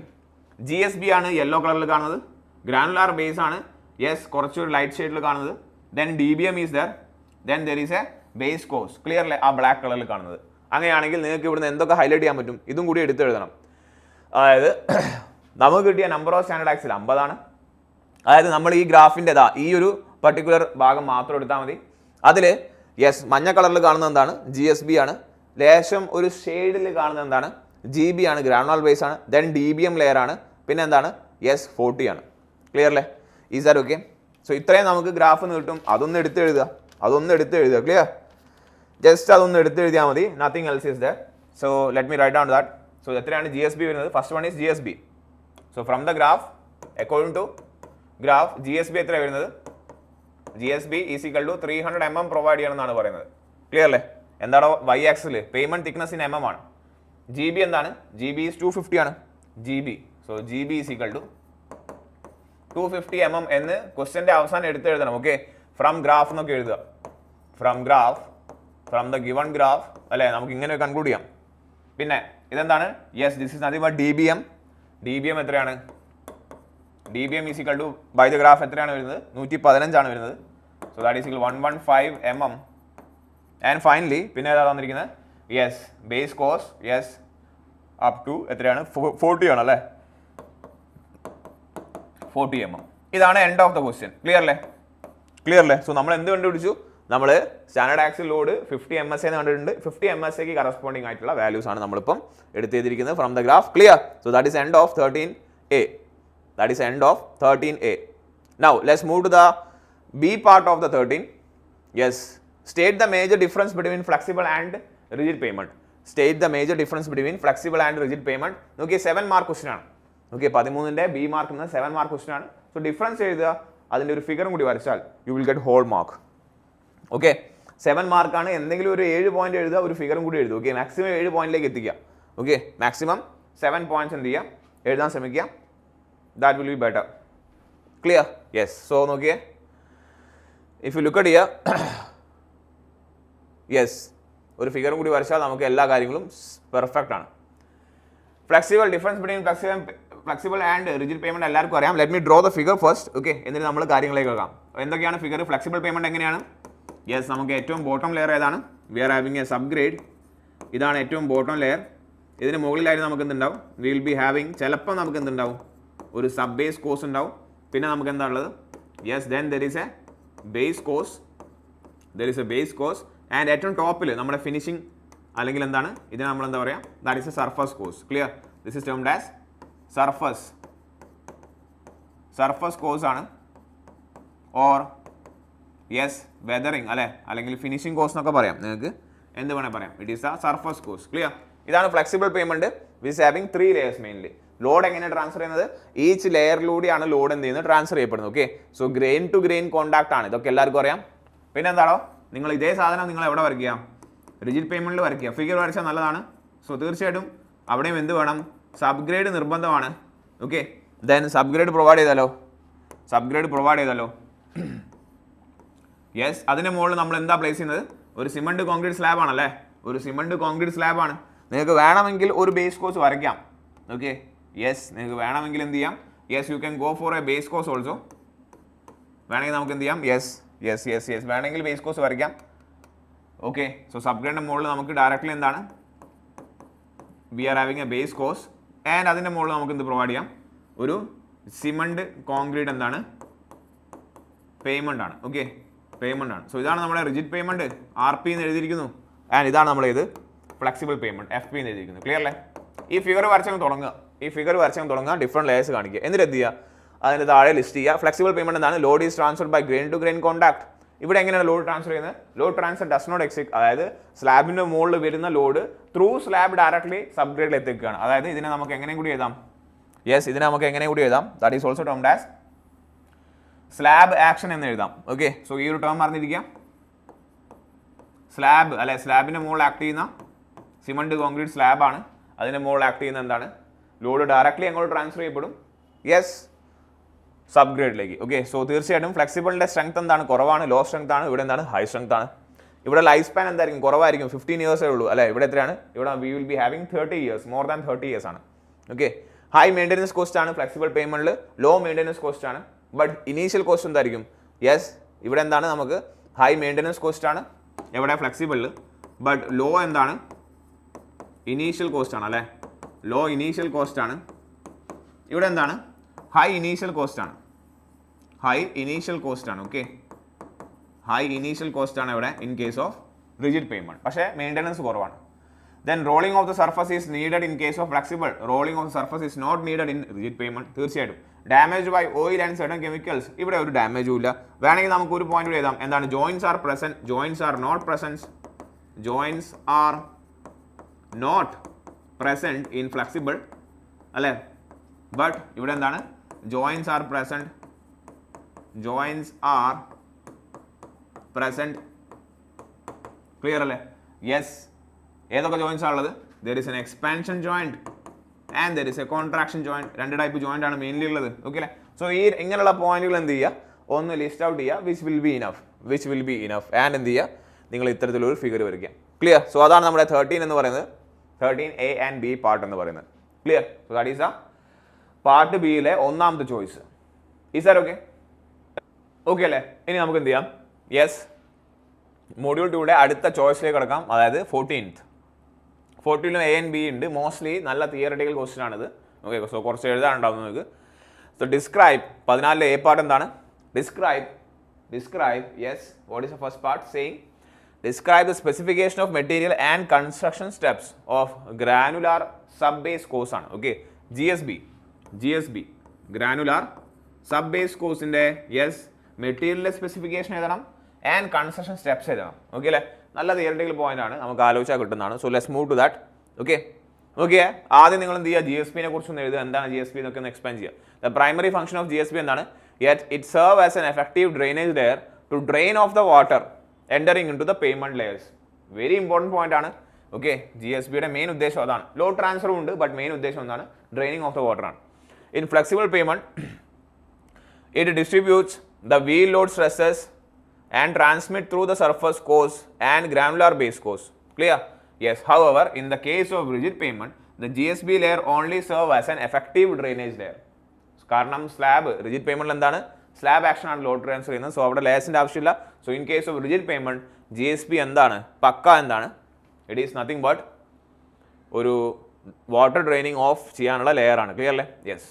GSB ആണ് യെല്ലോ കളറിൽ കാണുന്നത്. ഗ്രാനുലാർ ബേസ് ആണ് യെസ് കുറച്ചൊരു ലൈറ്റ് ഷെയ്ഡിൽ കാണുന്നത്. Then DBM is there. Then there is A base course. Clear അല്ലേ? ആ ബ്ലാക്ക് കളറിൽ കാണുന്നത്. അങ്ങനെയാണെങ്കിൽ നിങ്ങൾക്ക് ഇവിടുന്ന് എന്തൊക്കെ ഹൈലൈറ്റ് ചെയ്യാൻ പറ്റും? ഇതും കൂടി എടുത്ത് എഴുതണം. അതായത് നമുക്ക് കിട്ടിയ നമ്പർ ഓഫ് സ്റ്റാൻഡേർഡ് ആക്സിൽ 50 ആണ്. അതായത് നമ്മൾ ഈ ഗ്രാഫിൻ്റെ ഈ ഒരു പർട്ടിക്കുലർ ഭാഗം മാത്രം എടുത്താൽ മതി. അതിൽ യെസ് മഞ്ഞ കളറിൽ കാണുന്നത് എന്താണ്? GSB ആണ്. ലേശം ഒരു ഷെയ്ഡിൽ കാണുന്നത് എന്താണ്? GB ആണ്, ഗ്രാനുലാർ ബേസ് ആണ്. ദെൻ DBM ലെയർ ആണ്. പിന്നെ എന്താണ്? യെസ് 40 ആണ്. ക്ലിയർ അല്ലേ? Is that okay? സോ ഇത്രയും നമുക്ക് ഗ്രാഫ് കിട്ടും. അതൊന്ന് എടുത്ത് എഴുതുക. ക്ലിയർ? ജസ്റ്റ് അതൊന്ന് എടുത്ത് എഴുതിയാൽ മതി. Nothing else is there. So let me write down that. So എത്രയാണ് GSB വരുന്നത്? First one is GSB. So from the graph according to graph GSB എത്ര വരുന്നത്? GSB is equal to 300 mm provide ചെയ്യണമെന്നാണ് പറയുന്നത്. ക്ലിയർ അല്ലേ? എന്താണോ Y axle pavement thickness in mm ആണ്. GB എന്താണ്? GB ഈസ് 250 ആണ്. GB. So GB is equal to 250 mm എന്ന് ക്വസ്റ്റ്യന്റെ അവസാനം എടുത്ത് എഴുതണം. ഓക്കെ, ഫ്രം ഗ്രാഫ് എന്നൊക്കെ എഴുതുക. From graph, from the given graph അല്ലേ, നമുക്ക് ഇങ്ങനെ കൺക്ലൂഡ് ചെയ്യാം. പിന്നെ ഇതെന്താണ്? Yes, this is nothing but DBM. DBM എത്രയാണ്? DBM is equal to by the graph എത്രയാണ് വരുന്നത്? 115 ആണ് വരുന്നത്. So that is equal 115 mm. And finally പിന്നെ ഏതാ തന്നിരിക്കുന്നത്? Yes, base course. Yes, up to എത്രയാണ്? 40 ആണ് അല്ലേ, 40 mm. ഇതാണ് end of the question. Clear അല്ലേ? സോ നമ്മൾ എന്ത് കണ്ടുപിടിച്ചു? നമ്മൾ സ്റ്റാൻഡേർഡ് ആക്സിൽ ലോഡ് 50 MSA എന്ന് കണ്ടിട്ടുണ്ട്. 50 MSAക്ക് കറസ്പോണ്ടിങ് ആയിട്ടുള്ള വാല്യൂസ് ആണ് നമ്മളിപ്പം എടുത്ത് ചെയ്തിരിക്കുന്നത് from the graph. Clear? So that is end of 13A. That is end of 13A. Now let's move to the B part of the 13. Yes, state the major difference between flexible and rigid payment. State the major difference between flexible and rigid payment. Okay, 7 mark question ആണ്. Okay, 13ന്റെ B mark എന്ന 7 mark question ആണ്. So difference എഴുതുക, അതിന്റെ ഒരു ഫിഗറും കൂടി വരച്ചാൽ you will get whole mark. Okay, 7 mark ആണ്. എന്തെങ്കിലും ഒരു 7 പോയിന്റ് എഴുതുക, ഒരു ഫിഗറും കൂടി എഴുതുക. Okay, മാക്സിമം 7 പോയിന്റിലേക്ക് എത്തിക്കുക. Okay, മാക്സിമം 7 പോയിന്റ്സ് എന്ത് ചെയ്യുക, എഴുതാൻ ശ്രമിക്കുക. That will be better. Clear? Yes. So നോക്കിയേ, if you look at here, yes, ഒരു ഫിഗറും കൂടി വരച്ചാൽ നമുക്ക് എല്ലാ കാര്യങ്ങളും പെർഫെക്റ്റ് ആണ്. Flexible, difference between flexible and rigid pavement എല്ലാവർക്കും അറിയാം. Let me draw the figure first. Okay, എന്നിട്ട് നമ്മൾ കാര്യങ്ങളിലേക്ക് കേൾക്കാം. എന്തൊക്കെയാണ് ഫിഗർ? ഫ്ലെക്സിബിൾ പേയ്മെന്റ് എങ്ങനെയാണ്? യെസ്, നമുക്ക് ഏറ്റവും ബോട്ടം ലെയർ ഏതാണ്? We are having a subgrade. ഇതാണ് ഏറ്റവും ബോട്ടം ലെയർ. ഇതിന് മുകളിലായിട്ട് നമുക്ക് എന്തുണ്ടാവും? വി വിൽ ബി ഹാവിങ്, ചിലപ്പോൾ നമുക്ക് എന്തുണ്ടാവും? ഒരു സബ് ബേസ് കോഴ്സ് ഉണ്ടാവും. പിന്നെ നമുക്ക് എന്താ ഉള്ളത്? Yes, then there is A base course. And ഏറ്റവും ടോപ്പിൽ നമ്മുടെ ഫിനിഷിംഗ് അല്ലെങ്കിൽ എന്താണ് ഇതിനെ നമ്മൾ എന്താ പറയുക? That is a surface course. Clear? This is termed as surface course ആണ്. ഓർ യെസ്, വെതറിങ് അല്ലെ, അല്ലെങ്കിൽ ഫിനിഷിംഗ് കോഴ്സ് എന്നൊക്കെ പറയാം. നിങ്ങൾക്ക് എന്ത് വേണേൽ പറയാം. It is a surface course. Clear? ഇതാണ് flexible pavement which having 3 layers mainly. Load എങ്ങനെ ട്രാൻസ്ഫർ ചെയ്യുന്നത്? ഈച്ച് ലെയറിലൂടെയാണ് ലോഡ് എന്ത് ചെയ്യുന്നത്? ട്രാൻസ്ഫർ ചെയ്യപ്പെടുന്നത്. Okay, so grain to grain contact ആണ്. ഇതൊക്കെ എല്ലാവർക്കും അറിയാം. പിന്നെ എന്താണോ, നിങ്ങൾ ഇതേ സാധനം നിങ്ങൾ എവിടെ വരയ്ക്കുക? റിജിഡ് പേയ്മെന്റിൽ വരയ്ക്കുക. ഫിഗർ വരച്ചാൽ നല്ലതാണ്. സോ തീർച്ചയായിട്ടും അവിടെയും എന്ത് വേണം? സബ് ഗ്രേഡ് നിർബന്ധമാണ്. Okay, then sub grade provide ചെയ്താലോ യെസ്, അതിൻ്റെ മുകളിൽ നമ്മൾ എന്താ പ്ലേസ് ചെയ്യുന്നത്? ഒരു സിമന്റ് കോൺക്രീറ്റ് സ്ലാബ് ആണല്ലേ, ഒരു സിമന്റ് കോൺക്രീറ്റ് സ്ലാബ് ആണ്. നിങ്ങൾക്ക് വേണമെങ്കിൽ ഒരു ബേസ് കോഴ്സ് വരയ്ക്കാം. ഓക്കെ, യെസ്, നിങ്ങൾക്ക് വേണമെങ്കിൽ എന്ത് ചെയ്യാം? യെസ്, you can go for a base course also. വേണമെങ്കിൽ നമുക്ക് എന്ത് ചെയ്യാം? യെസ്, വേണമെങ്കിൽ ബേസ് കോഴ്സ് വരയ്ക്കാം. ഓക്കെ, സോ സബ് ഗ്രേഡിൻ്റെ മുകളിൽ നമുക്ക് ഡയറക്റ്റ്ലി എന്താണ്? We are having a base course and അതിൻ്റെ മുകളിൽ നമുക്ക് എന്ത് പ്രൊവൈഡ് ചെയ്യാം? ഒരു സിമന്റ് കോൺക്രീറ്റ് എന്താണ്? പേയ്മെന്റ് ആണ്. ഓക്കെ, പേയ്മെന്റ് ആണ്. സോ ഇതാണ് നമ്മുടെ റിജിഡ് പേയ്മെന്റ്, RP എന്ന് എഴുതിയിരിക്കുന്നു. ആൻഡ് ഇതാണ് നമ്മൾ ഇത് ഫ്ലെക്സിബിൾ പേയ്മെന്റ്, FP എന്ന് എഴുതിയിരിക്കുന്നു. ക്ലിയർ അല്ലേ? ഈ ഫിഗർ വരച്ചങ്ങ് തുടങ്ങുക, ഡിഫറെന്റ് ലെയേഴ്സ് കാണിക്കുക. എന്നിട്ട് എന്ത് ചെയ്യുക? അതിൻ്റെ താഴെ ലിസ്റ്റ് ചെയ്യുക. ഫ്ലെക്സിബിൾ പേയ്മെന്റ് എന്താണ്? Load is transferred by grain to grain contact. ഇവിടെ എങ്ങനെയാണ് ലോഡ് ട്രാൻസ്ഫർ ചെയ്യുന്നത്? Load transfer does not exist, അതായത് സ്ലാബിന്റെ മുകളിൽ വരുന്ന load through slab directly sub ഗ്രേഡിൽ എത്തിക്കുകയാണ്. അതായത് ഇതിനെ നമുക്ക് എങ്ങനെ കൂടി എഴുതാം? യെസ്, ഇതിനെ നമുക്ക് എങ്ങനെ കൂടി എഴുതാം? That is also termed as slab action എന്ന് എഴുതാം. ഓക്കെ, സോ ഈ ഒരു ടേം അറിഞ്ഞിരിക്കാം. സ്ലാബ് അല്ലെ, സ്ലാബിന്റെ മുകളിൽ ആക്ട് ചെയ്യുന്ന സിമന്റ് കോൺക്രീറ്റ് സ്ലാബ് ആണ്. അതിന്റെ മുകളിൽ ആക്ട് ചെയ്യുന്ന എന്താണ്? ലോഡ് ഡയറക്ട്ലി എങ്ങോട്ട് ട്രാൻസ്ഫർ ചെയ്യപ്പെടും? യെസ്, സബ് ഗ്രേഡിലേക്ക്. ഓക്കെ, സോ തീർച്ചയായിട്ടും ഫ്ലെക്സിബിളിന്റെ സ്ട്രെങ്ത് എന്താണ്? കുറവാണ്, ലോ സ്ട്രെങ്ത് ആണ്. ഇവിടെ എന്താണ്? ഹൈ സ്ട്രെങ്ത് ആണ്. ഇവിടെ ലൈഫ് സ്പാൻ എന്തായിരിക്കും? കുറവായിരിക്കും, 15 years ഉള്ളൂ അല്ലെ. ഇവിടെ എത്രയാണ്? ഇവിടെ we will be having 30 years, more than 30 years ആണ്. ഓക്കെ, ഹൈ മെയിൻ്റെനൻസ് കോസ്റ്റ് ആണ് ഫ്ലെക്സിബിൾ പേയ്മെന്റിൽ, ലോ മെയിൻ്റെനൻസ് കോസ്റ്റ് ആണ്. ബട്ട് ഇനീഷ്യൽ കോസ്റ്റ് എന്തായിരിക്കും? യെസ്, ഇവിടെ എന്താണ്? നമുക്ക് ഹൈ മെയിൻ്റെനൻസ് കോസ്റ്റ് ആണ് എവിടെ? ഫ്ലെക്സിബിളിൽ. ബട്ട് ലോ എന്താണ്? ഇനീഷ്യൽ കോസ്റ്റ് ആണ് അല്ലേ, ലോ ഇനീഷ്യൽ കോസ്റ്റ് ആണ്. ഇവിടെ എന്താണ്? ഹൈ ഇനീഷ്യൽ കോസ്റ്റ് ആണ്. ഓക്കെ, ഹൈ ഇനീഷ്യൽ കോസ്റ്റ് ആണ് ഇവിടെ in case of rigid payment. പക്ഷേ മെയിൻ്റെനൻസ് കുറവാണ്. Then rolling of the surface is needed in case of flexible. Rolling of the surface is not needed in rigid payment. തീർച്ചയായിട്ടും damage by oil and certain chemicals, ഇവിടെ ഒരു ഡാമേജും ഇല്ല. വേണമെങ്കിൽ നമുക്ക് ഒരു point എഴുതാം. എന്താണ്? Joints are present, joints are not present, joints are not present in flexible അല്ലേ. ബട്ട് ഇവിടെ എന്താണ്? Joints are present, joints are present. Clear അല്ലേ? യെസ്. ഏതൊക്കെ ജോയിൻസ് ആണുള്ളത്? There is an expansion joint, and there is a contraction joint. രണ്ട് type joint ആണ് mainly ഉള്ളത്. Okay അല്ലേ? സോ ഈ ഇങ്ങനെയുള്ള പോയിന്റുകൾ എന്ത് ചെയ്യുക, ഒന്ന് ലിസ്റ്റ് ഔട്ട് ചെയ്യുക. Which will be enough and എന്ത് ചെയ്യുക, നിങ്ങൾ ഇത്തരത്തിലൊരു ഫിഗർ വരയ്ക്കുക. ക്ലിയർ? സോ അതാണ് നമ്മുടെ 13 എന്ന് പറയുന്നത്, 13A and B പാർട്ട് എന്ന് പറയുന്നത്. ക്ലിയർ? സോ ദാറ്റ് ഈസ് ആ പാർട്ട് ബിയിലെ ഒന്നാമത്തെ choice. Is that okay? Okay അല്ലേ? ഇനി നമുക്ക് എന്ത് ചെയ്യാം, യെസ് മൊഡ്യൂൾ 2യുടെ അടുത്ത ചോയ്സിലേക്ക് കിടക്കാം. അതായത് 14th. 14ലും A and B ഉണ്ട്. മോസ്റ്റ്ലി നല്ല തിയററ്റിക്കൽ ക്വസ്റ്റ്യൻ ആണിത്. ഓക്കെ, സോ കുറച്ച് എഴുതാനുണ്ടാവും നിങ്ങൾക്ക്. സോ ഡിസ്ക്രൈബ് 14ലെ A പാർട്ട് എന്താണ്? Describe yes what is the first part? Saying describe the specification of material and construction steps of granular sub-base course ആണ്. Okay, GSB granular sub-base course ന്റെ yes മെറ്റീരിയലിന്റെ specification എഴുതണം and construction steps എഴുതണം. Okay അല്ലേ? നല്ല theoretical point ആണ്, നമുക്ക് ആലോചിച്ചാൽ കിട്ടുന്നതാണ്. So let's move to that. Okay, ആദ്യം നിങ്ങൾ എന്ത് ചെയ്യുക, GSB നെ കുറിച്ചൊന്ന് എഴുതുക. എന്താണ് GSB എന്നൊക്കെ ഒന്ന് എക്സ്പ്ലെയിൻ ചെയ്യുക. The primary function of GSB എന്താണ്? Yet it serve as an effective drainage layer to drain off the water entering into the payment layers. Very important point ആണ്. ഓക്കെ, GSBയുടെ മെയിൻ ഉദ്ദേശം അതാണ്. ലോഡ് ട്രാൻസ്ഫറും ഉണ്ട്, ബട്ട് മെയിൻ ഉദ്ദേശം എന്താണ്? Draining of the water ആണ്. In flexible pavement it distributes the wheel load stresses and transmit through the surface course and granular base course. Clear? Yes. However in the case of rigid payment the GSB layer only serve as an effective drainage layer. കാരണം slab rigid പേയ്മെന്റിൽ എന്താണ്? Slab action ആണ് load transfer ചെയ്യുന്നത്. So അവിടെ ലെയേഴ്സിൻ്റെ ആവശ്യമില്ല. So in case of rigid payment GSB എന്താണ്? പക്ക എന്താണ്? It is nothing but ഒരു water draining of ചെയ്യാനുള്ള ലെയർ ആണ്. ക്ലിയർ അല്ലേ? യെസ്.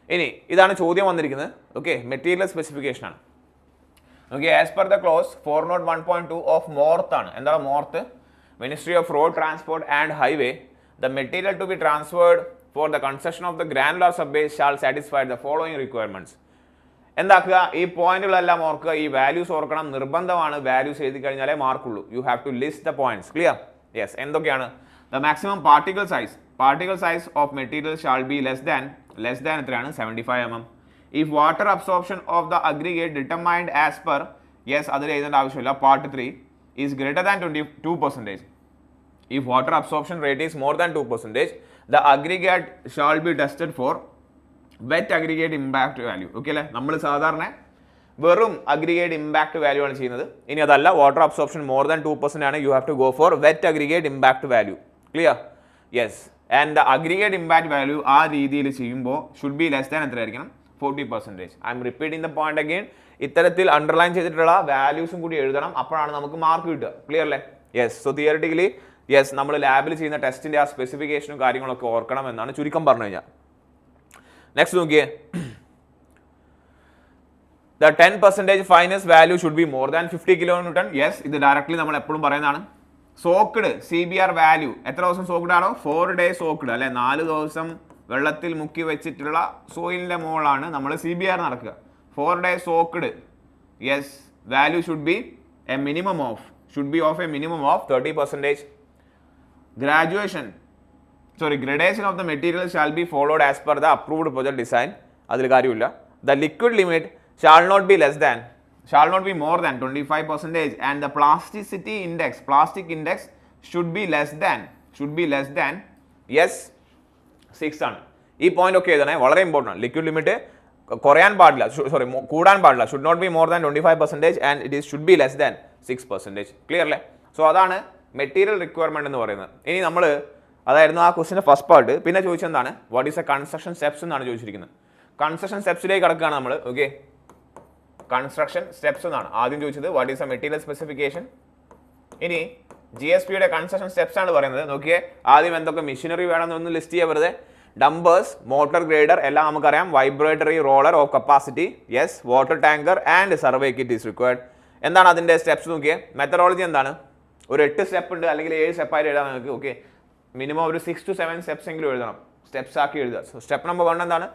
ഇനി ഇതാണ് ചോദ്യം വന്നിരിക്കുന്നത്. ഓക്കെ, മെറ്റീരിയൽ സ്പെസിഫിക്കേഷൻ ആണ്. Okay, as per the close 401.2 of MoRTH ആണ്. എന്താണ് MoRTH? Ministry of road transport and highway the material to be transferred for the construction of the granular subbase shall satisfy the following requirements. എന്താക്കുക, ഈ പോയിന്റുകളെല്ലാം ഓർക്കുക, ഈ values ഓർക്കണം, നിർബന്ധമാണ്. Values എഴുതി കഴിഞ്ഞാലേ മാർക്കുള്ളൂ. You have to list the points. Clear? Yes. എന്തൊക്കെയാണ്? The maximum particle size of material shall be less than എത്രയാണ്? 75 mm. If water absorption of the aggregate determined as per yes അതിൽ എഴുതേണ്ട ആവശ്യമില്ല. Part 3 is greater than 22%. If water absorption rate is more than 2%, the aggregate shall be tested for wet aggregate impact value. Okay അല്ലേ? നമ്മൾ സാധാരണ വെറും aggregate impact value ആണ് ചെയ്യുന്നത്. ഇനി അതല്ല, വാട്ടർ അബ്സോർപ്ഷൻ മോർ ദാൻ 2% ആണ്, you have to go for wet aggregate impact value. Clear? Yes. And the aggregate impact value ആ രീതിയിൽ ചെയ്യുമ്പോൾ ഷുഡ് ബി ലെസ് ദാൻ എത്രയായിരിക്കണം? 40%. I'm repeating the point again. ഇത്തരത്തിൽ അണ്ടർലൈൻ ചെയ്തിട്ടുള്ള വാല്യൂസും കൂടി എഴുതണം, അപ്പോഴാണ് നമുക്ക് മാർക്ക് കിട്ടുക. ക്ലിയർ അല്ലേ? യെസ്. സോ തിയറിറ്റിക്കലി യെസ് നമ്മൾ ലാബിൽ ചെയ്യുന്ന ടെസ്റ്റിന്റെ ആ സ്പെസിഫിക്കേഷനും കാര്യങ്ങളൊക്കെ ഓർക്കണം എന്നാണ് ചുരുക്കം പറഞ്ഞു കഴിഞ്ഞാൽ. നെക്സ്റ്റ് നോക്കിയേ, the 10% ഫൈനസ് value should be more than 50 kN. Yes, ഇത് ഡയറക്ട്ലി നമ്മൾ എപ്പോഴും പറയുന്നതാണ്. സോക്ക്ഡ് CBR വാല്യൂ എത്ര ദിവസം സോക്ക്ഡ് ആണോ? 4 days സോക്ക്ഡ് അല്ലെ, 4 ദിവസം വെള്ളത്തിൽ മുക്കി വെച്ചിട്ടുള്ള സോയിലിന്റെ മുകളിലാണ് നമ്മൾ CBR നടക്കുക. 4 days soaked. Yes, value should be A minimum of 30%. Gradation of the material shall be followed as per the approved project design. അതിൽ കാര്യമില്ല. The liquid limit shall not be more than 25%, and the plastic index should be less than yes 6 ആണ്. ഈ point ഒക്കെ എഴുതണേ, വളരെ important ആണ്. Liquid limit കുറയാൻ പാടില്ല, കൂടാൻ പാടില്ല. Should not be more than 25% and it should be less than 6%. Clear അല്ലേ? സോ അതാണ് മെറ്റീരിയൽ റിക്വയർമെന്റ് എന്ന് പറയുന്നത്. ഇനി നമ്മൾ അതായിരുന്നു ആ ക്വസ്റ്റിൻ്റെ ഫസ്റ്റ് പാർട്ട്. പിന്നെ ചോദിച്ചെന്താണ്? What is a construction steps എന്നാണ് ചോദിച്ചിരിക്കുന്നത്. കൺസ്ട്രക്ഷൻ സ്റ്റെപ്സിലേക്ക് കിടക്കുകയാണ് നമ്മൾ. ഓക്കെ, കൺസ്ട്രക്ഷൻ സ്റ്റെപ്സ് എന്നാണ് ആദ്യം ചോദിച്ചത്. What is A material specification. ഇനി GSBയുടെ കൺസ്ട്രക്ഷൻ സ്റ്റെപ്സ് ആണ് പറയുന്നത്. നോക്കിയേ, ആദ്യം എന്തൊക്കെ മെഷീനറി വേണമെന്നൊന്ന് ലിസ്റ്റ് ചെയ്യുക വെറുതെ. ഡംബേഴ്സ്, മോട്ടോർ ഗ്രേഡർ എല്ലാം നമുക്കറിയാം. Vibratory roller of capacity, yes. Water tanker and survey kit is required. എന്താണ് അതിൻ്റെ സ്റ്റെപ്സ് നോക്കിയേ. മെത്തഡോളജി എന്താണ്? ഒരു 8 സ്റ്റെപ്പ് ഉണ്ട്, അല്ലെങ്കിൽ 7 സ്റ്റെപ്പായിട്ട് എഴുതാൻ നിങ്ങൾക്ക്. ഓക്കെ, മിനിമം ഒരു 6 to 7 സ്റ്റെപ്സ് എങ്കിലും എഴുതണം. സ്റ്റെപ്സ് ആക്കി എഴുതുക. സോ സ്റ്റെപ്പ് നമ്പർ 1 എന്താണ്?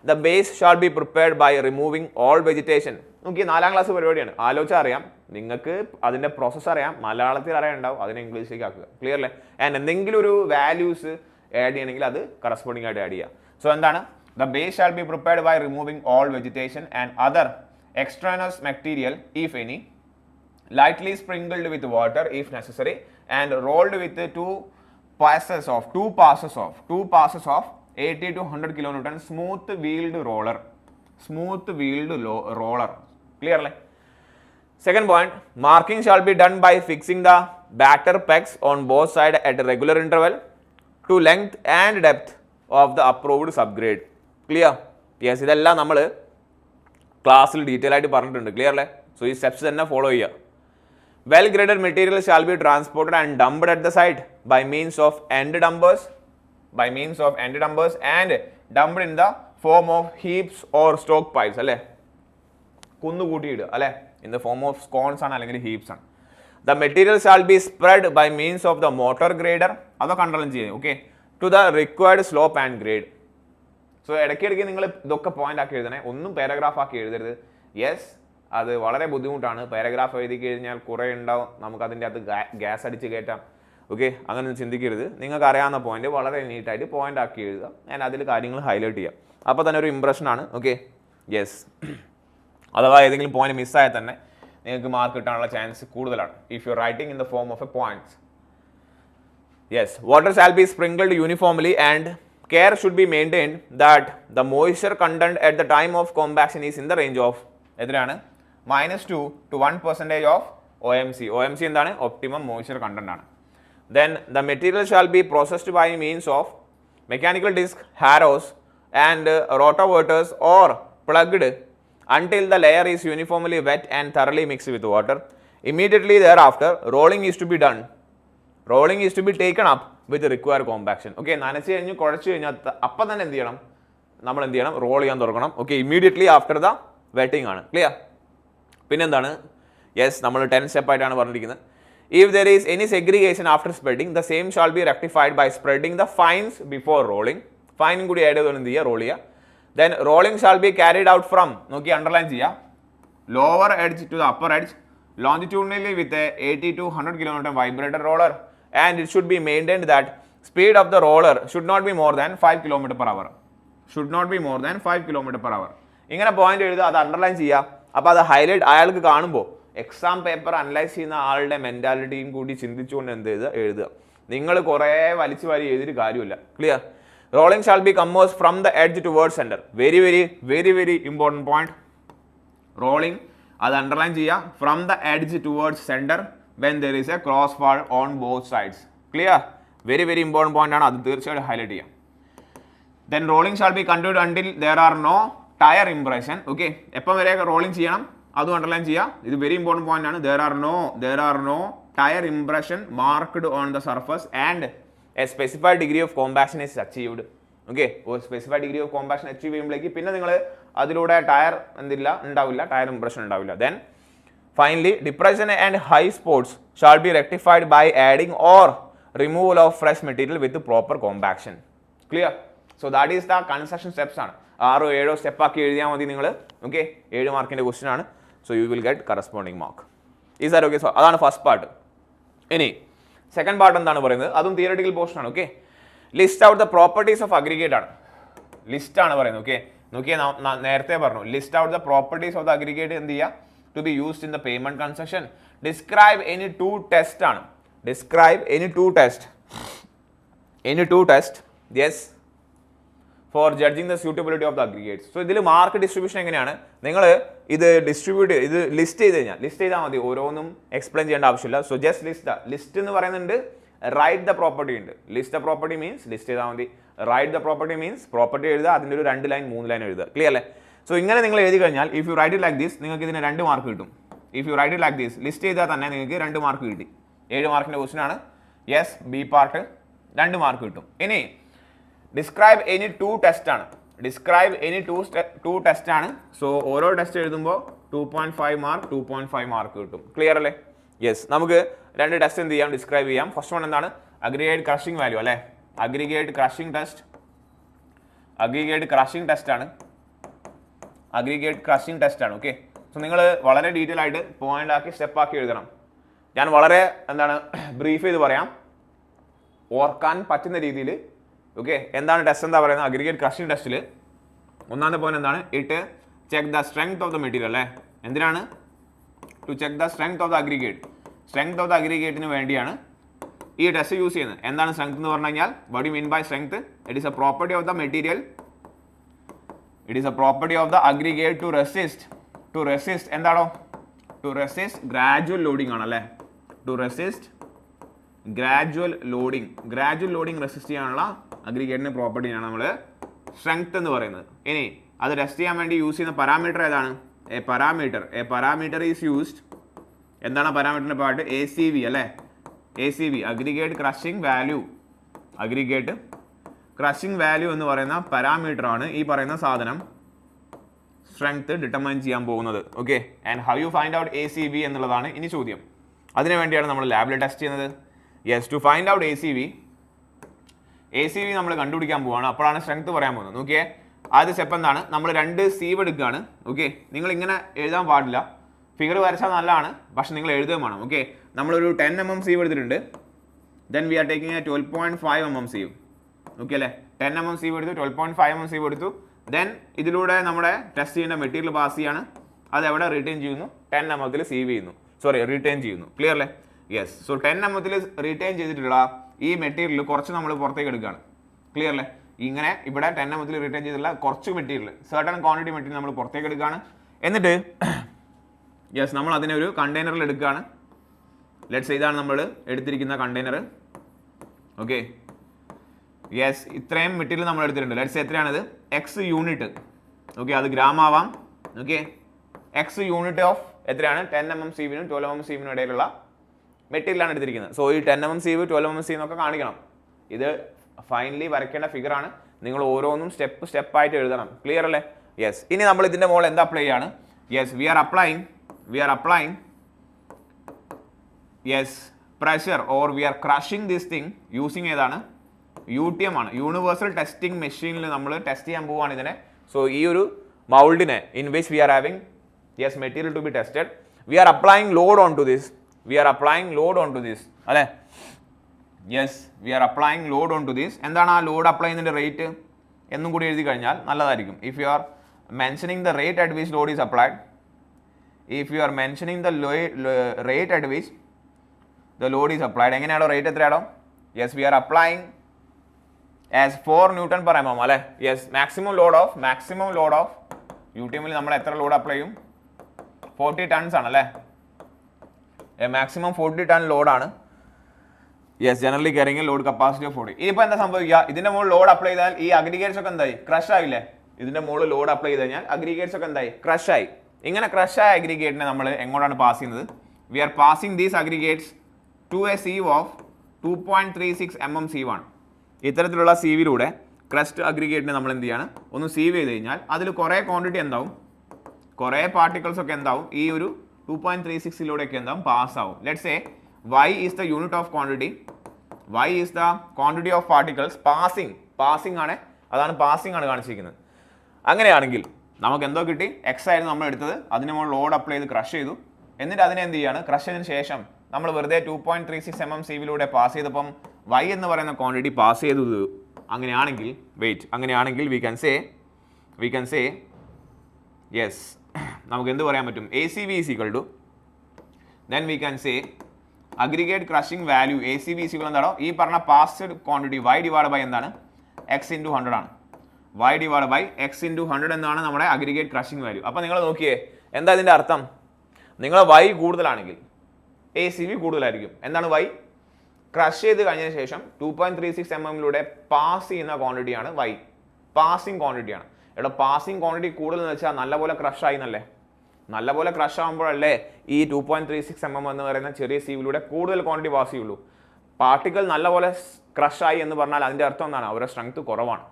The base shall be prepared by removing all vegetation. നോക്കി, 4ാം ക്ലാസ് പരിപാടിയാണ്. ആലോചിച്ചാൽ അറിയാം, നിങ്ങൾക്ക് അതിൻ്റെ പ്രോസസ്സ് അറിയാം, മലയാളത്തിൽ അറിയാനുണ്ടാവും, അതിനെ ഇംഗ്ലീഷിലേക്ക് ആക്കുക. ക്ലിയർ അല്ലേ? ആൻഡ് എന്തെങ്കിലും ഒരു വാല്യൂസ് ആഡ് ചെയ്യണമെങ്കിൽ അത് കറസ്പോണ്ടിങ് ആയിട്ട് ആഡ് ചെയ്യുക. സോ എന്താണ്? The base shall be prepared by removing all vegetation and other extraneous material if any, lightly sprinkled with water if necessary, and rolled with two passes of 80 to 100 kilonewton smooth wheeled roller. Smooth wheeled roller. Clear? Second point, marking shall be done by fixing the batter pegs on both sides at a regular interval to length and depth of the approved subgrade. Clear? Yes, ഇതെല്ലാം നമ്മൾ ക്ലാസ്സിൽ detail ആയിട്ട് പറഞ്ഞിട്ടുണ്ട്. Clear അല്ലേ? So ഈ steps തന്നെ follow ചെയ്യുക. Well graded material shall be transported and dumped at the site by means of end dumpers and dumped in the form of heaps or stockpiles. അല്ലേ? കുന്നുകൂട്ടിയിടുക അല്ലേ? In the form of scones ആണ് അല്ലെങ്കിൽ heaps ആണ്. The material shall be spread by means of the motor grader. അതൊക്കെ underline ചെയ്യുക. Okay, to the required slope and grade. So ഇടയ്ക്കിടയ്ക്ക് നിങ്ങൾ ഇതൊക്കെ പോയിന്റ് ആക്കി എഴുതണേ, ഒന്നും പാരഗ്രാഫ് ആക്കി എഴുതരുത്. യെസ്, അത് വളരെ ബുദ്ധിമുട്ടാണ്. പാരഗ്രാഫ് എഴുതി കഴിഞ്ഞാൽ കുറേ ഉണ്ടാവും, നമുക്ക് അതിൻ്റെ അകത്ത് ഗ്യാസ് അടിച്ച് കയറ്റാം. ഓക്കെ, അങ്ങനെ ചിന്തിക്കരുത്. നിങ്ങൾക്ക് അറിയാവുന്ന പോയിന്റ് വളരെ നീറ്റായിട്ട് പോയിന്റ് ആക്കി എഴുതുക, ഞാൻ അതിൽ കാര്യങ്ങൾ ഹൈലൈറ്റ് ചെയ്യാം. അപ്പോൾ തന്നെ ഒരു ഇംപ്രഷനാണ്. Okay, yes. അഥവാ ഏതെങ്കിലും പോയിന്റ് മിസ്സായാൽ തന്നെ നിങ്ങൾക്ക് മാർക്ക് കിട്ടാനുള്ള ചാൻസ് കൂടുതലാണ് if you writing in the form of A points. Yes, water shall be sprinkled uniformly and care should be maintained that the moisture content at the time of compaction is in the range of എത്രയാണ് -2 to 1% of OMC. OMC എന്താണ്? Optimum moisture content ആണ്. Then the material shall be processed by means of mechanical disc, harrows and rotovators or plugged until the layer is uniformly wet and thoroughly mixed with water. Immediately thereafter, rolling is to be done. Rolling is to be taken up with required compaction. Okay, നനച്ച് കഴിഞ്ഞ് കുഴച്ച് കഴിഞ്ഞാൽ അപ്പം തന്നെ എന്ത് ചെയ്യണം? നമ്മൾ എന്ത് ചെയ്യണം? റോൾ ചെയ്യാൻ തുടങ്ങണം. Okay, immediately after the wetting ആണ്. ക്ലിയർ? പിന്നെന്താണ്? യെസ്, നമ്മൾ 10 സ്റ്റെപ്പ് ആയിട്ടാണ് പറഞ്ഞിരിക്കുന്നത്. If there is any segregation after spreading, the same shall be rectified by spreading the fines before rolling. ഫൈനും കൂടി ആഡ് ചെയ്തുകൊണ്ട് എന്ത് ചെയ്യുക? റോൾ ചെയ്യുക. Then rolling shall be carried out from, നോക്കി അണ്ടർലൈൻ ചെയ്യുക, lower edge to the upper edge longitudinally with a 80 to 100 kN vibrator roller, and it should be maintained that speed of the roller should not be more than 5 km/h. Should not be more than 5 km/h. ഇങ്ങനെ point എഴുതുക, അത് underline ചെയ്യുക. അപ്പോൾ അത് highlight അയാൾക്ക് കാണുമ്പോൾ exam paper analyse ചെയ്യുന്ന ആളുടെ മെൻറ്റാലിറ്റിയും കൂടി ചിന്തിച്ചുകൊണ്ട് എന്ത് ചെയ്ത് എഴുതുക. നിങ്ങൾ കുറേ വലിച്ചു വാരി എഴുതിയിട്ട് കാര്യമില്ല. Clear? Rolling shall be compose from the edge toward centre. Very very very very important point. Rolling അത് അണ്ടർലൈൻ ചെയ്യുക. From the edge towards centre when there is a crossbar on both sides. Clear? Very very important point ആണ്, അത് തീർച്ചയായിട്ടും highlight ചെയ്യാം. Then rolling shall be continued until there are no tire impression. Okay, എപ്പം വരെ rolling ചെയ്യണം അതും underline ചെയ്യുക. ഇത് വെരി ഇമ്പോർട്ടൻറ്റ് പോയിന്റ് ആണ്. there are no tire impression marked on the surface and a specified degree of compaction is achieved. ഓക്കെ, ഒരു specified degree of compaction achieve ചെയ്യുമ്പോഴേക്ക് പിന്നെ നിങ്ങൾ അതിലൂടെ ടയർ ഉണ്ടാവില്ല, ടയർ ഇംപ്രഷൻ ഉണ്ടാവില്ല. Then finally, depression and high spots shall be rectified by adding or removal of fresh material with proper compaction. Clear? So that is the construction steps ആണ്. 6-7 step ആക്കി എഴുതിയാൽ മതി നിങ്ങൾ. ഓക്കെ, 7 മാർക്കിൻ്റെ question ആണ്. So you will get corresponding mark. ഈ sir okay. So അതാണ് first part. ഇനി സെക്കൻഡ് പാർട്ട് എന്താണ് പറയുന്നത്? അതും തിയററ്റിക്കൽ പോർഷൻ ആണ്. Okay, list out the properties of aggregate ആണ്. ലിസ്റ്റ് ആണ് പറയുന്നത്. ഓക്കെ, നോക്കിയാൽ നേരത്തെ പറഞ്ഞു list out the properties of the aggregate എന്ത് ചെയ്യുക? To be used in the payment transaction. Describe any two test ആണ്. Describe any two test. Any two test. Yes. For judging the suitability of the aggregates. So ഇതിൽ mark distribution എങ്ങനെയാണ്? നിങ്ങൾ ഇത് distribute ഇത് list ചെയ്താൽ മതി. ഓരോന്നും explain ചെയ്യേണ്ട ആവശ്യമില്ല. സോ ജസ്റ്റ് ലിസ്റ്റ് എന്ന് പറയുന്നുണ്ട്. റൈറ്റ് ദ പ്രോപ്പർട്ടി ഉണ്ട്. List the property means list ചെയ്താൽ മതി. Write the property means property എഴുതുക, അതിൻ്റെ ഒരു 2 ലൈൻ 3 ലൈൻ എഴുതുക. ക്ലിയർ അല്ലേ? സോ ഇങ്ങനെ നിങ്ങൾ എഴുതി കഴിഞ്ഞാൽ if you write it like this നിങ്ങൾക്ക് ഇതിന് 2 മാർക്ക് കിട്ടും. If you write it like this list ചെയ്താൽ തന്നെ നിങ്ങൾക്ക് 2 മാർക്ക് കിട്ടി. 7 മാർക്കിൻ്റെ ക്വസ്റ്റ്യൻ ആണ്. യെസ്, ബി പാർട്ട് 2 മാർക്ക് കിട്ടും. ഇനി ഡിസ്ക്രൈബ് എനി 2 ടെസ്റ്റ് ആണ്. ഡിസ്ക്രൈബ് എനി 2 ടെസ്റ്റ് ആണ്. സോ ഓരോ ടെസ്റ്റ് എഴുതുമ്പോൾ 2.5 മാർക്ക് 2.5 മാർക്ക് കിട്ടും. ക്ലിയർ അല്ലേ? യെസ്, നമുക്ക് 2 ടെസ്റ്റ് എന്ത് ചെയ്യാം? ഡിസ്ക്രൈബ് ചെയ്യാം. ഫസ്റ്റ് വൺ എന്താണ്? അഗ്രിഗേറ്റ് ക്രഷിംഗ് വാല്യൂ അല്ലേ? Aggregate crushing test. Aggregate crushing test ആണ്. അഗ്രിഗേറ്റ് ക്രഷിംഗ് ടെസ്റ്റ് ആണ്. ഓക്കെ, സോ നിങ്ങൾ വളരെ ഡീറ്റെയിൽ ആയിട്ട് പോയിന്റ് ആക്കി സ്റ്റെപ്പ് ആക്കി എഴുതണം. ഞാൻ വളരെ ബ്രീഫ് ചെയ്ത് പറയാം, ഓർക്കാൻ പറ്റുന്ന രീതിയിൽ. ഓക്കെ, എന്താണ് ടെസ്റ്റ് എന്താ പറയുന്നത്? അഗ്രിഗേറ്റ് ക്രഷിംഗ് ടെസ്റ്റിൽ ഒന്നാമത്തെ പോയിന്റ് എന്താണ്? It check the strength of the material അല്ലേ? എന്തിനാണ്? To check the strength of the aggregate. Strength of the അഗ്രിഗേറ്റിന് വേണ്ടിയാണ് ഈ ടെസ്റ്റ് യൂസ് ചെയ്യുന്നത്. എന്താണ് സ്ട്രെങ്ത് എന്ന് പറഞ്ഞു കഴിഞ്ഞാൽ what do you mean by strength? It is a property of the material. It is a property of the aggregate to resist എന്താണോ? To resist gradual loading ആണല്ലേ. To resist gradual loading resist ചെയ്യാനുള്ള അഗ്രിഗേറ്റിന്റെ പ്രോപ്പർട്ടിയാണ് നമ്മൾ strength എന്ന് പറയുന്നത്. ഇനി അത് test ചെയ്യാൻ വേണ്ടി യൂസ് ചെയ്യുന്ന പാരാമീറ്റർ ഏതാണ്? A parameter is used. എന്താണ് പാരാമീറ്ററിന്റെ പാർട്ട്? ACV അല്ലേ? ACV അഗ്രിഗേറ്റ് ക്രഷിംഗ് വാല്യൂ എന്ന് പറയുന്ന പാരാമീറ്റർ ആണ് ഈ പറയുന്ന സാധനം സ്ട്രെങ്ത് ഡിറ്റർമൈൻ ചെയ്യാൻ പോകുന്നത്. Okay, and how you find out ACV എന്നുള്ളതാണ് ഇനി ചോദ്യം. അതിനു വേണ്ടിയാണ് നമ്മൾ ലാബിൽ ടെസ്റ്റ് ചെയ്യുന്നത്. Yes, to find out ACV നമ്മൾ കണ്ടുപിടിക്കാൻ പോവാണ്. അപ്പോഴാണ് സ്ട്രെങ്ത് പറയാൻ പോകുന്നത്. ഓക്കെ, ആദ്യ സ്റ്റെപ്പ് എന്താണ്? നമ്മൾ 2 സീവ് എടുക്കുകയാണ്. ഓക്കെ, നിങ്ങൾ ഇങ്ങനെ എഴുതാൻ പാടില്ല. ഫിഗർ വരച്ചാൽ നല്ലതാണ്, പക്ഷെ നിങ്ങൾ എഴുതുകയും വേണം. ഓക്കെ, നമ്മളൊരു 10 mm സീവ് എടുത്തിട്ടുണ്ട്. Then we are taking 12.5 mm sieve. Okay അല്ലേ? 10 mm സീവ് എടുത്തു, 12.5 mm സീവ് എടുത്തു. ദെൻ ഇതിലൂടെ നമ്മുടെ ടെസ്റ്റ് ചെയ്യുന്ന മെറ്റീരിയൽ പാസ് ചെയ്യാണ്. അത് എവിടെ റിട്ടേൺ ചെയ്യുന്നു? 10 mm സീവ് ചെയ്യുന്നു. റിട്ടേൺ ചെയ്യുന്നു. ക്ലിയർ അല്ലേ? യെസ്. സോ 10 mm റിട്ടേൺ ചെയ്തിട്ടുള്ള ഈ മെറ്റീരിയൽ കുറച്ച് നമ്മൾ പുറത്തേക്ക് എടുക്കുകയാണ്. ക്ലിയർ അല്ലേ? ഇങ്ങനെ ഇവിടെ 10 mm റിട്ടേൺ ചെയ്തിട്ടുള്ള കുറച്ച് മെറ്റീരിയൽ, സർട്ടൺ ക്വാണ്ടിറ്റി മെറ്റീരിയൽ നമ്മൾ പുറത്തേക്ക് എടുക്കുകയാണ്. എന്നിട്ട് യെസ്, നമ്മൾ അതിനെ ഒരു കണ്ടെയ്നറിൽ എടുക്കുകയാണ്. ലെറ്റ്സ് ഇതാണ് നമ്മൾ എടുത്തിരിക്കുന്ന കണ്ടെയ്നർ. ഓക്കെ, യെസ്, ഇത്രയും മെറ്റീരിയൽ നമ്മൾ എടുത്തിട്ടുണ്ട്. ലെറ്റ്സ് എത്രയാണിത്? X unit. ഓക്കെ, അത് ഗ്രാം ആവാം. ഓക്കെ, X യൂണിറ്റ് ഓഫ് എത്രയാണ്? 10 mm സീവിനും 12 mm സീവിനും ഇടയിലുള്ള മെറ്റീരിയലാണ് എടുത്തിരിക്കുന്നത്. സോ ഈ 10 mm സീവ് 12 mm സീവ് എന്നൊക്കെ കാണിക്കണം. ഇത് ഫൈനലി വരയ്ക്കേണ്ട ഫിഗർ ആണ്. നിങ്ങൾ ഓരോന്നും സ്റ്റെപ്പ് ആയിട്ട് എഴുതണം. ക്ലിയർ അല്ലേ? യെസ്. ഇനി നമ്മൾ ഇതിന്റെ മുകളിൽ എന്താ അപ്ലൈ ചെയ്യാണ്? Yes, we are applying yes pressure or we are crushing this thing using ഏതാണ്? UTM ആണ്. യൂണിവേഴ്സൽ ടെസ്റ്റിംഗ് മെഷീനിൽ നമ്മൾ ടെസ്റ്റ് ചെയ്യാൻ പോവുകയാണ് ഇതിനെ. സോ ഈ ഒരു മൗൾഡിനെ in which we are having yes material to be tested, we are applying load on to this. അല്ലേ? Yes, we are applying load on to this. എന്താണ് ആ ലോഡ് അപ്ലൈ ചെയ്യുന്നതിൻ്റെ റേറ്റ് എന്നും കൂടി എഴുതി കഴിഞ്ഞാൽ നല്ലതായിരിക്കും. If you are mentioning the rate at which load is applied, എങ്ങനെയാണോ റേറ്റ് എത്രയാണോ? Yes, we are applying as 4 Newton per mm അല്ലേ? Yes, maximum load of UTM നമ്മൾ എത്ര ലോഡ് അപ്ലൈ ചെയ്യും? 40 tons ആണ് അല്ലേ? മാക്സിമം 40 ton ലോഡാണ്. Yes, generally carrying load capacity of 40. ഇനിയിപ്പോൾ എന്താ സംഭവിക്കുക? ഇതിന്റെ മുകളിൽ ലോഡ് അപ്ലൈ ചെയ്താൽ ഈ അഗ്രിഗേറ്റ്സ് ഒക്കെ എന്തായി? ക്രഷ് ആയില്ലേ? ഇതിന്റെ മുകളിൽ ലോഡ് അപ്ലൈ ചെയ്ത് കഴിഞ്ഞാൽ അഗ്രിഗേറ്റ്സ് ഒക്കെ എന്തായി? ക്രഷ് ആയി. ഇങ്ങനെ ക്രഷ് ആയ അഗ്രിഗേറ്റിനെ നമ്മൾ എങ്ങോട്ടാണ് പാസ് ചെയ്യുന്നത്? We are passing these aggregates to a sieve of 2.36 mm സീവാണ്. ഇത്തരത്തിലുള്ള സീവിലൂടെ ക്രസ്റ്റ് അഗ്രിഗേറ്റിനെ നമ്മൾ എന്ത് ചെയ്യാണ്? ഒന്ന് സീവ് ചെയ്ത് കഴിഞ്ഞാൽ അതിൽ കുറേ ക്വാണ്ടിറ്റി എന്താവും? കുറേ പാർട്ടിക്കിൾസ് ഒക്കെ എന്താവും? ഈ ഒരു 2.36 എന്താവും? പാസ് ആവും. Let's say y is the unit of quantity. Y is the quantity of particles passing ആണ്. അതാണ് പാസിംഗ് ആണ് കാണിച്ചിരിക്കുന്നത്. അങ്ങനെയാണെങ്കിൽ നമുക്ക് എന്തോ കിട്ടി? X ആയിരുന്നു നമ്മൾ എടുത്തത്. അതിന് നമ്മൾ ലോഡ് അപ്ലൈ ചെയ്ത് ക്രഷ് ചെയ്തു. എന്നിട്ട് അതിനെ എന്ത് ചെയ്യാണ്? ക്രഷ് ചെയ്തതിന് ശേഷം നമ്മൾ വെറുതെ 2.36 mm സീവിലൂടെ പാസ് ചെയ്തപ്പം y എന്ന് പറയുന്ന ക്വാണ്ടിറ്റി പാസ് ചെയ്തത്. അങ്ങനെയാണെങ്കിൽ we can say yes, നമുക്ക് എന്ത് പറയാൻ പറ്റും? ACV is equal to, then we can say aggregate crushing value ACV is equal എന്താണോ? ഈ പറഞ്ഞ passed quantity y divide by എന്താണ്? X into 100 ആണ്. y divide by X into 100 എന്നാണ് നമ്മുടെ അഗ്രിഗേറ്റ് ക്രഷിംഗ് വാല്യൂ. അപ്പോൾ നിങ്ങൾ നോക്കിയേ, എന്താ ഇതിൻ്റെ അർത്ഥം? നിങ്ങൾ y കൂടുതലാണെങ്കിൽ ACV കൂടുതലായിരിക്കും. എന്താണ് y? ക്രഷ് ചെയ്ത് കഴിഞ്ഞതിന് ശേഷം 2.36 mm പാസ് ചെയ്യുന്ന ക്വാണ്ടിറ്റിയാണ് y. പാസിംഗ് ക്വാണ്ടിറ്റിയാണ്. ഇവിടെ പാസിംഗ് ക്വാണ്ടിറ്റി കൂടുതൽ എന്ന് വെച്ചാൽ നല്ലപോലെ ക്രഷ് ആയി എന്നല്ലേ? നല്ലപോലെ ക്രഷ് ആകുമ്പോഴല്ലേ ഈ 2.36 mm എന്ന് പറയുന്ന ചെറിയ സീവിലൂടെ കൂടുതൽ ക്വാണ്ടിറ്റി പാസ് ചെയ്യുള്ളൂ. പാർട്ടിക്കിൾ നല്ലപോലെ ക്രഷ് ആയി എന്ന് പറഞ്ഞാൽ അതിൻ്റെ അർത്ഥം എന്താണ്? അവരുടെ സ്ട്രെങ്ത് കുറവാണ്.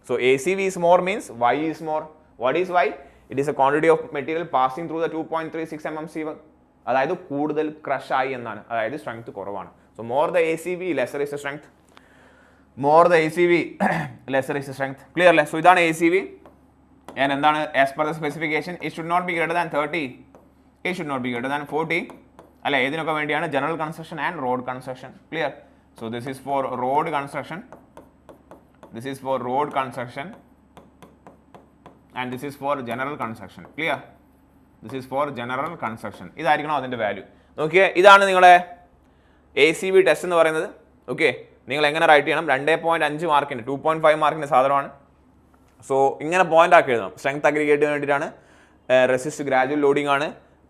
So ACV is more means y is more. What is y? It is a quantity of material passing through the 2.36 mm sieve. അതായത് കൂടുതൽ ക്രഷ് ആയി എന്നാണ്. അതായത് സ്ട്രെങ്ത് കുറവാണ്. So more the ACV lesser is the strength. Clear അല്ലേ? So ഇതാണ് ACV. And എന്താണ്? As per the specification it should not be greater than 30. It should not be greater than 40. അല്ലെ? ഇതിനൊക്കെ വേണ്ടിയാണ് general construction and road construction. Clear? So this is for road construction. And this is for general construction. Clear? This is for general construction. ഇതായിരിക്കണം അതിൻ്റെ value. നോക്കിയേ, ഇതാണ് നിങ്ങളുടെ ACV test എന്ന് പറയുന്നത്. ഓക്കെ, നിങ്ങൾ എങ്ങനെ റൈറ്റ് ചെയ്യണം? 2.5 മാർക്കിൻ്റെ 2.5 മാർക്കിൻ്റെ സാധനമാണ്. സോ ഇങ്ങനെ പോയിന്റ് ആക്കി എഴുതണം. സ്ട്രെങ്ത് അഗ്രിഗേറ്റിന് വേണ്ടിയിട്ടാണ്, റെസിസ്റ്റ് ഗ്രാജുവൽ ലോഡിംഗ് ആണ്,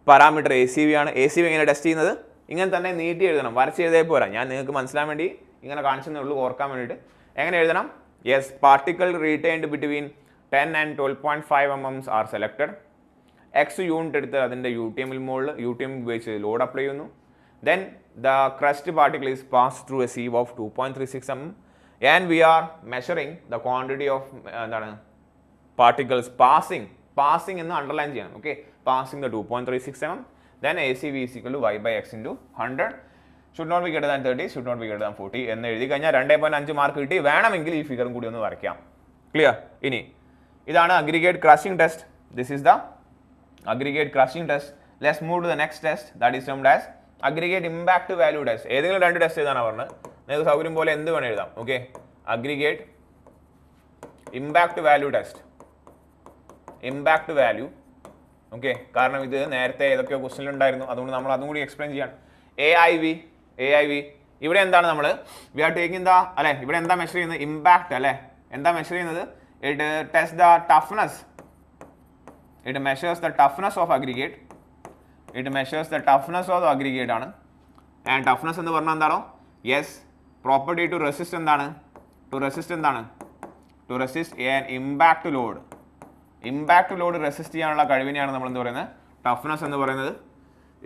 പാരാമീറ്റർ ACV ആണ്. ACV എങ്ങനെ ടെസ്റ്റ് ചെയ്യുന്നത്? ഇങ്ങനെ തന്നെ നീട്ടി എഴുതണം, വരച്ച് എഴുതിയേ പോരാ. ഞാൻ നിങ്ങൾക്ക് മനസ്സിലാൻ വേണ്ടി ഇങ്ങനെ കാണിച്ചതേ ഉള്ളൂ, ഓർക്കാൻ വേണ്ടിയിട്ട്. എങ്ങനെ എഴുതണം? Yes, particle retained between 10 and 12.5 mm are selected. X unit എടുത്ത് അതിൻ്റെ UTM മുകളിൽ UTM ഉപയോഗിച്ച് ലോഡ് അപ്ലൈ ചെയ്യുന്നു. Then the crest particle is pass through A sieve of 2.36 mm and we are measuring the quantity of എന്താണ് particles passing എന്ന് underline ചെയ്യണം. Okay, passing the 2.36 mm. then ACV is equal to y by x into 100 should not be greater than 30, should not be greater than 40 എന്ന് എഴുതി കഴിഞ്ഞാൽ 2.5 mark കിട്ടി. വേണമെങ്കിൽ ഈ ഫിഗറും കൂടി ഒന്ന് വരയ്ക്കാം. ക്ലിയർ? ഇനി ഇതാണ് aggregate crushing test. This is the aggregate crushing test. Let's move to the next test, that is termed as aggregate impact value test. ഏതെങ്കിലും 2 ടെസ്റ്റ് എഴുതാനാണ് പറഞ്ഞത്. നിങ്ങൾക്ക് സൗകര്യം പോലെ എന്ത് വേണം എഴുതാം. Okay, aggregate impact value test, impact value. Okay, കാരണം ഇത് നേരത്തെ ഏതൊക്കെയോ ക്വസ്റ്റ്യൻ ഉണ്ടായിരുന്നു, അതുകൊണ്ട് നമ്മൾ അതും കൂടി എക്സ്പ്ലെയിൻ ചെയ്യാണ്. AIV ഇവിടെ എന്താണ് നമ്മൾ വി ആർ ടേക്കിംഗ് ദ അല്ലെ, ഇവിടെ എന്താ മെഷർ ചെയ്യുന്നത്? ഇമ്പാക്ട് അല്ലെ. എന്താ മെഷർ ചെയ്യുന്നത്? It test the toughness, it measures the toughness of aggregate, it measures the toughness of aggregate ആണ്. ആൻഡ് ടഫ്നെസ് എന്ന് പറഞ്ഞാൽ എന്താണോ? യെസ്, പ്രോപ്പർട്ടി ടു റെസിസ്റ്റ് എന്താണ്? To resist an impact load. Impact load resist ചെയ്യാനുള്ള കഴിവിനെയാണ് നമ്മൾ എന്ത് പറയുന്നത്? ടഫ്നെസ് എന്ന് പറയുന്നത്.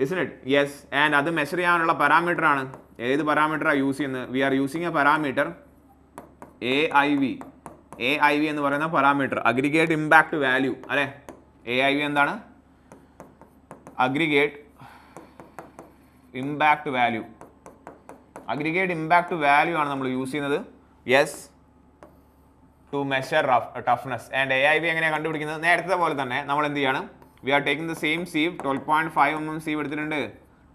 Isn't it? യെസ്. ആൻഡ് അത് മെഷർ ചെയ്യാനുള്ള പാരാമീറ്റർ ആണ്. ഏത് പാരാമീറ്ററാണ് യൂസ് ചെയ്യുന്നത്? We are using a parameter AIV എന്ന് പറയുന്ന പാരാമീറ്റർ, അഗ്രിഗേറ്റ് ഇമ്പാക്ട് വാല്യൂ അല്ലെ. AIV എന്താണ്? Aggregate impact value. Aggregate impact value ആണ് നമ്മൾ യൂസ് ചെയ്യുന്നത്. Yes, to measure toughness. And AIV എങ്ങനെയാണ് കണ്ടുപിടിക്കുന്നത്? നേരത്തെ പോലെ തന്നെ നമ്മൾ എന്ത് ചെയ്യാണ്? We are taking the same sieve, 12.5 mm sieve എടുത്തിട്ടുണ്ട്,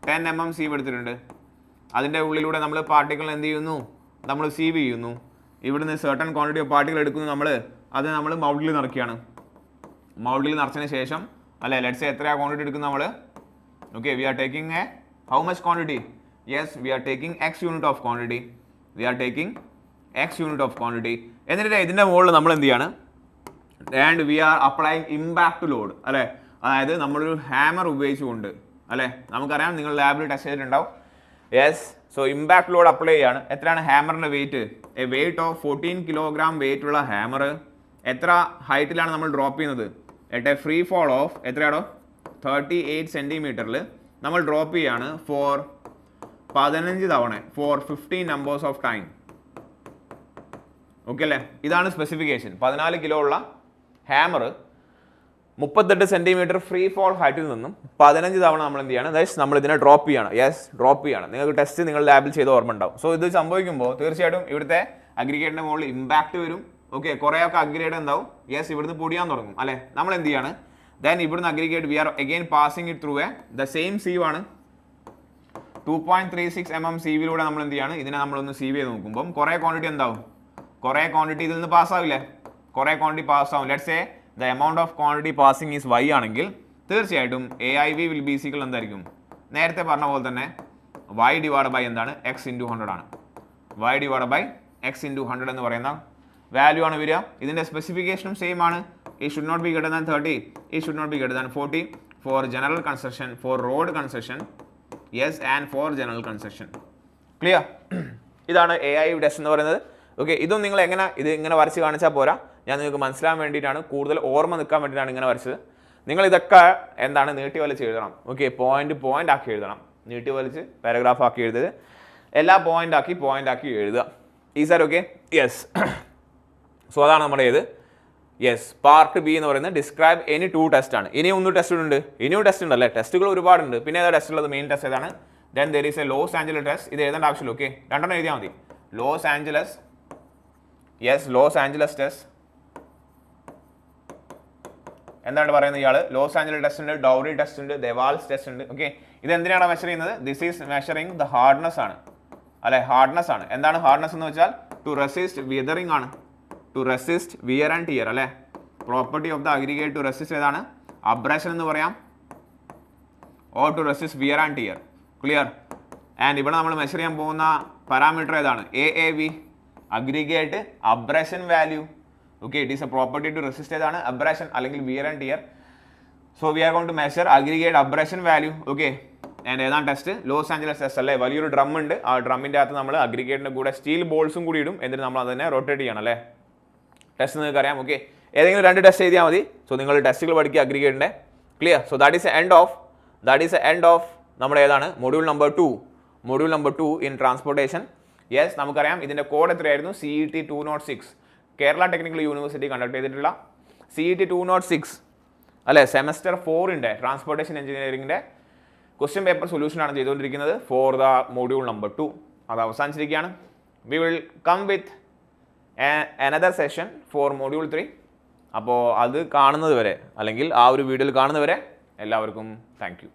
10 mm സീവ് എടുത്തിട്ടുണ്ട്. അതിൻ്റെ ഉള്ളിലൂടെ നമ്മൾ പാർട്ടിക്കിൾ എന്ത് ചെയ്യുന്നു? നമ്മൾ സീവ് ചെയ്യുന്നു. ഇവിടുന്ന് സർട്ടൺ ക്വാണ്ടിറ്റി ഓഫ് പാർട്ടിക്കിൾ എടുക്കുന്നു നമ്മൾ, അത് നമ്മൾ മൗൾഡിൽ നിറയ്ക്കുകയാണ്. മൗൾഡിൽ നിറച്ചതിന് ശേഷം അല്ലെ, ലെറ്റ്സ് എത്രയാണ് ക്വാണ്ടിറ്റി എടുക്കുന്നത് നമ്മൾ? Okay, we are taking a how much quantity? Yes, we are taking X unit of quantity, we are taking X unit of quantity. എന്നിട്ട് ഇതിൻ്റെ മുകളിൽ നമ്മൾ എന്ത് ചെയ്യാണ്? And we are applying impact load അല്ലെ. അതായത് നമ്മളൊരു ഹാമർ ഉപയോഗിച്ചുകൊണ്ട് അല്ലെ, നമുക്കറിയാം, നിങ്ങൾ ലാബിൽ ടെസ്റ്റ് ചെയ്തിട്ടുണ്ടാവും. Yes, so impact load apply ചെയ്യാണ്. എത്രയാണ് ഹാമറിൻ്റെ weight? A weight of 14 kilogram weight ഉള്ള ഹാമർ എത്ര ഹൈറ്റിലാണ് നമ്മൾ ഡ്രോപ്പ് ചെയ്യുന്നത്? എ ഫ്രീ ഫോൾ ഓഫ് എത്രയാണോ? 38 centimeter നമ്മൾ ഡ്രോപ്പ് ചെയ്യാണ് ഫോർ 15 തവണ, for 15 numbers of time. Okay അല്ലേ? ഇതാണ് സ്പെസിഫിക്കേഷൻ. 14 കിലോ ഉള്ള ഹാമർ 38 centimeter ഫ്രീ ഫോൾ ഹൈറ്റിൽ നിന്നും 15 തവണ നമ്മൾ എന്ത് ചെയ്യണം? അതായത് നമ്മൾ ഇതിനെ ഡ്രോപ്പ് ചെയ്യണം. യെസ്, ഡ്രോപ്പ് ചെയ്യണം. നിങ്ങൾക്ക് ടെസ്റ്റ് നിങ്ങൾ ലാബിൽ ചെയ്ത് ഓർമ്മ ഉണ്ടാവും. സോ ഇത് സംഭവിക്കുമ്പോൾ തീർച്ചയായിട്ടും ഇവിടുത്തെ അഗ്രിഗേറ്റിന്റെ മുകളിൽ ഇമ്പാക്ട് വരും. ഓക്കെ, കുറേയൊക്കെ അഗ്രിഗേറ്റ് എന്താവും? യെസ്, ഇവിടുന്ന് പൊടിയാൻ തുടങ്ങും അല്ലെ. നമ്മൾ എന്ത് ചെയ്യാണ്? ദെൻ ഇവിടുന്ന് aggregate we are again passing it through the same sieve ആണ്. 2.36 mm സീവിലൂടെ നമ്മൾ എന്ത് ചെയ്യാണ്? ഇതിനെ നമ്മളൊന്ന് സീവ് ചെയ്ത് നോക്കുമ്പോൾ കുറേ ക്വാണ്ടിറ്റി എന്താവും? കുറേ ക്വാണ്ടിറ്റി ഇതിൽ നിന്ന് പാസ്സാവില്ലേ? കുറേ ക്വാണ്ടിറ്റി പാസ്സാവും. Let's say the amount of quantity passing is y ആണെങ്കിൽ തീർച്ചയായിട്ടും AIV will be equal എന്തായിരിക്കും? നേരത്തെ പറഞ്ഞ പോലെ തന്നെ y divided by എന്താണ്? x into 100 ആണ്. y divided by x into 100 എന്ന് പറയുന്ന വാല്യൂ ആണ് വരിക. ഇതിൻ്റെ സ്പെസിഫിക്കേഷനും സെയിം ആണ്. It should not be greater than 30, it should not be greater than 40 for general construction, for road construction, yes, and for general construction. Clear? ഇതാണ് AIV test എന്ന് പറയുന്നത്. Okay, ഇതും നിങ്ങൾ എങ്ങനെ ഇത് ഇങ്ങനെ വരച്ച് കാണിച്ചാൽ പോരാ, ഞാൻ നിങ്ങൾക്ക് മനസ്സിലാൻ വേണ്ടിയിട്ടാണ്, കൂടുതൽ ഓർമ്മ നിൽക്കാൻ വേണ്ടിയിട്ടാണ് ഇങ്ങനെ വരച്ചത്. നിങ്ങൾ ഇതൊക്കെ എന്താണ് നീട്ടി വലിച്ച് എഴുതണം. ഓക്കെ, പോയിന്റ് ആക്കി എഴുതണം. നീട്ടി വലിച്ച് പാരഗ്രാഫ് ആക്കി എഴുതുക, എല്ലാ പോയിന്റ് ആക്കി എഴുതുക. ഈ സാർ ഓക്കെ? യെസ്. സോ അതാണ് നമ്മുടെ ഏത്? യെസ്, പാർട്ട് ബി എന്ന് പറയുന്നത് ഡിസ്ക്രൈബ് എനി 2 ടെസ്റ്റ് ആണ്. ഇനിയും 1 ടെസ്റ്റ് ഉണ്ട്, ഇനിയും ടെസ്റ്റ് ഉണ്ട് അല്ലേ. ടെസ്റ്റുകൾ ഒരുപാടുണ്ട്. പിന്നെ ഏതാ ടെസ്റ്റ് ഉള്ളത്? മെയിൻ ടെസ്റ്റ് ഏതാണ്? Then there is a Los Angeles test. ഇത് എഴുതേണ്ട ആവശ്യമില്ല. ഓക്കെ, 2 എഴുതിയാൽ മതി. Los Angeles, yes, Los Angeles test. എന്താണ് പറയുന്നത് ഇയാൾ? ലോസ് ആഞ്ചലസ് ടെസ്റ്റ് ഉണ്ട്, ഡൗറി ടെസ്റ്റ് ഉണ്ട്, ദെവാൽസ് ടെസ്റ്റ് ഉണ്ട്. ഓക്കെ, ഇത് എന്തിനാണ് മെഷർ ചെയ്യുന്നത്? This is measuring the hardness ആണ് അല്ലെ. ഹാർഡ്നെസ് ആണ്. എന്താണ് ഹാർഡ്നെസ് എന്ന് വെച്ചാൽ? ടു റെസിസ്റ്റ് വിയറിംഗ് ആണ്, to resist wear and tear അല്ലെ. Property of the aggregate to resist ഏതാണ്? അബ്രേഷൻ എന്ന് പറയാം, or to resist wear and tear. Clear? And ഇവിടെ നമ്മൾ മെഷർ ചെയ്യാൻ പോകുന്ന പാരാമീറ്റർ ഏതാണ്? AAV, aggregate abrasion value. Okay, it is a property to resist ഏതാണ്? അബ്രഷൻ അല്ലെങ്കിൽ wear and tear. So we are going to measure aggregate abrasion value. Okay, and ഏതാണ് test? Los Angeles test അല്ലേ? വലിയൊരു drum ഉണ്ട്, ആ ഡ്രമ്മിൻ്റെ അകത്ത് നമ്മൾ അഗ്രിഗേറ്റിൻ്റെ കൂടെ സ്റ്റീൽ ബോൾസും കൂടി ഇടും, എന്നിട്ട് നമ്മൾ അതിനെ റൊട്ടേറ്റ് ചെയ്യണം അല്ലേ? ടെസ്റ്റ് നിങ്ങൾക്ക് അറിയാം. ഓക്കെ, ഏതെങ്കിലും 2 ടെസ്റ്റ് ചെയ്താൽ മതി. സോ നിങ്ങൾ ടെസ്റ്റുകൾ പഠിക്കുക അഗ്രിഗേറ്റിൻ്റെ. Clear? So that is end of നമ്മുടെ ഏതാണ്? Module number 2 in transportation. Yes, നമുക്കറിയാം ഇതിൻ്റെ കോഡ് എത്രയായിരുന്നു? CET 206, Kerala technical university conduct ചെയ്തിട്ടുള്ള CET 206 അല്ലേ? സെമസ്റ്റർ 4ൻ്റെ ട്രാൻസ്പോർട്ടേഷൻ എഞ്ചിനീയറിംഗിൻ്റെ ക്വസ്റ്റ്യൻ പേപ്പർ സൊല്യൂഷനാണ് ചെയ്തുകൊണ്ടിരിക്കുന്നത് ഫോർ ദ മൊഡ്യൂൾ നമ്പർ 2. അത് അവസാനിച്ചിരിക്കുകയാണ്. We will come with another session for module 3. അപ്പോൾ അത് കാണുന്നത് വരെ, അല്ലെങ്കിൽ ആ ഒരു വീഡിയോയിൽ കാണുന്നവരെ എല്ലാവർക്കും താങ്ക് യു.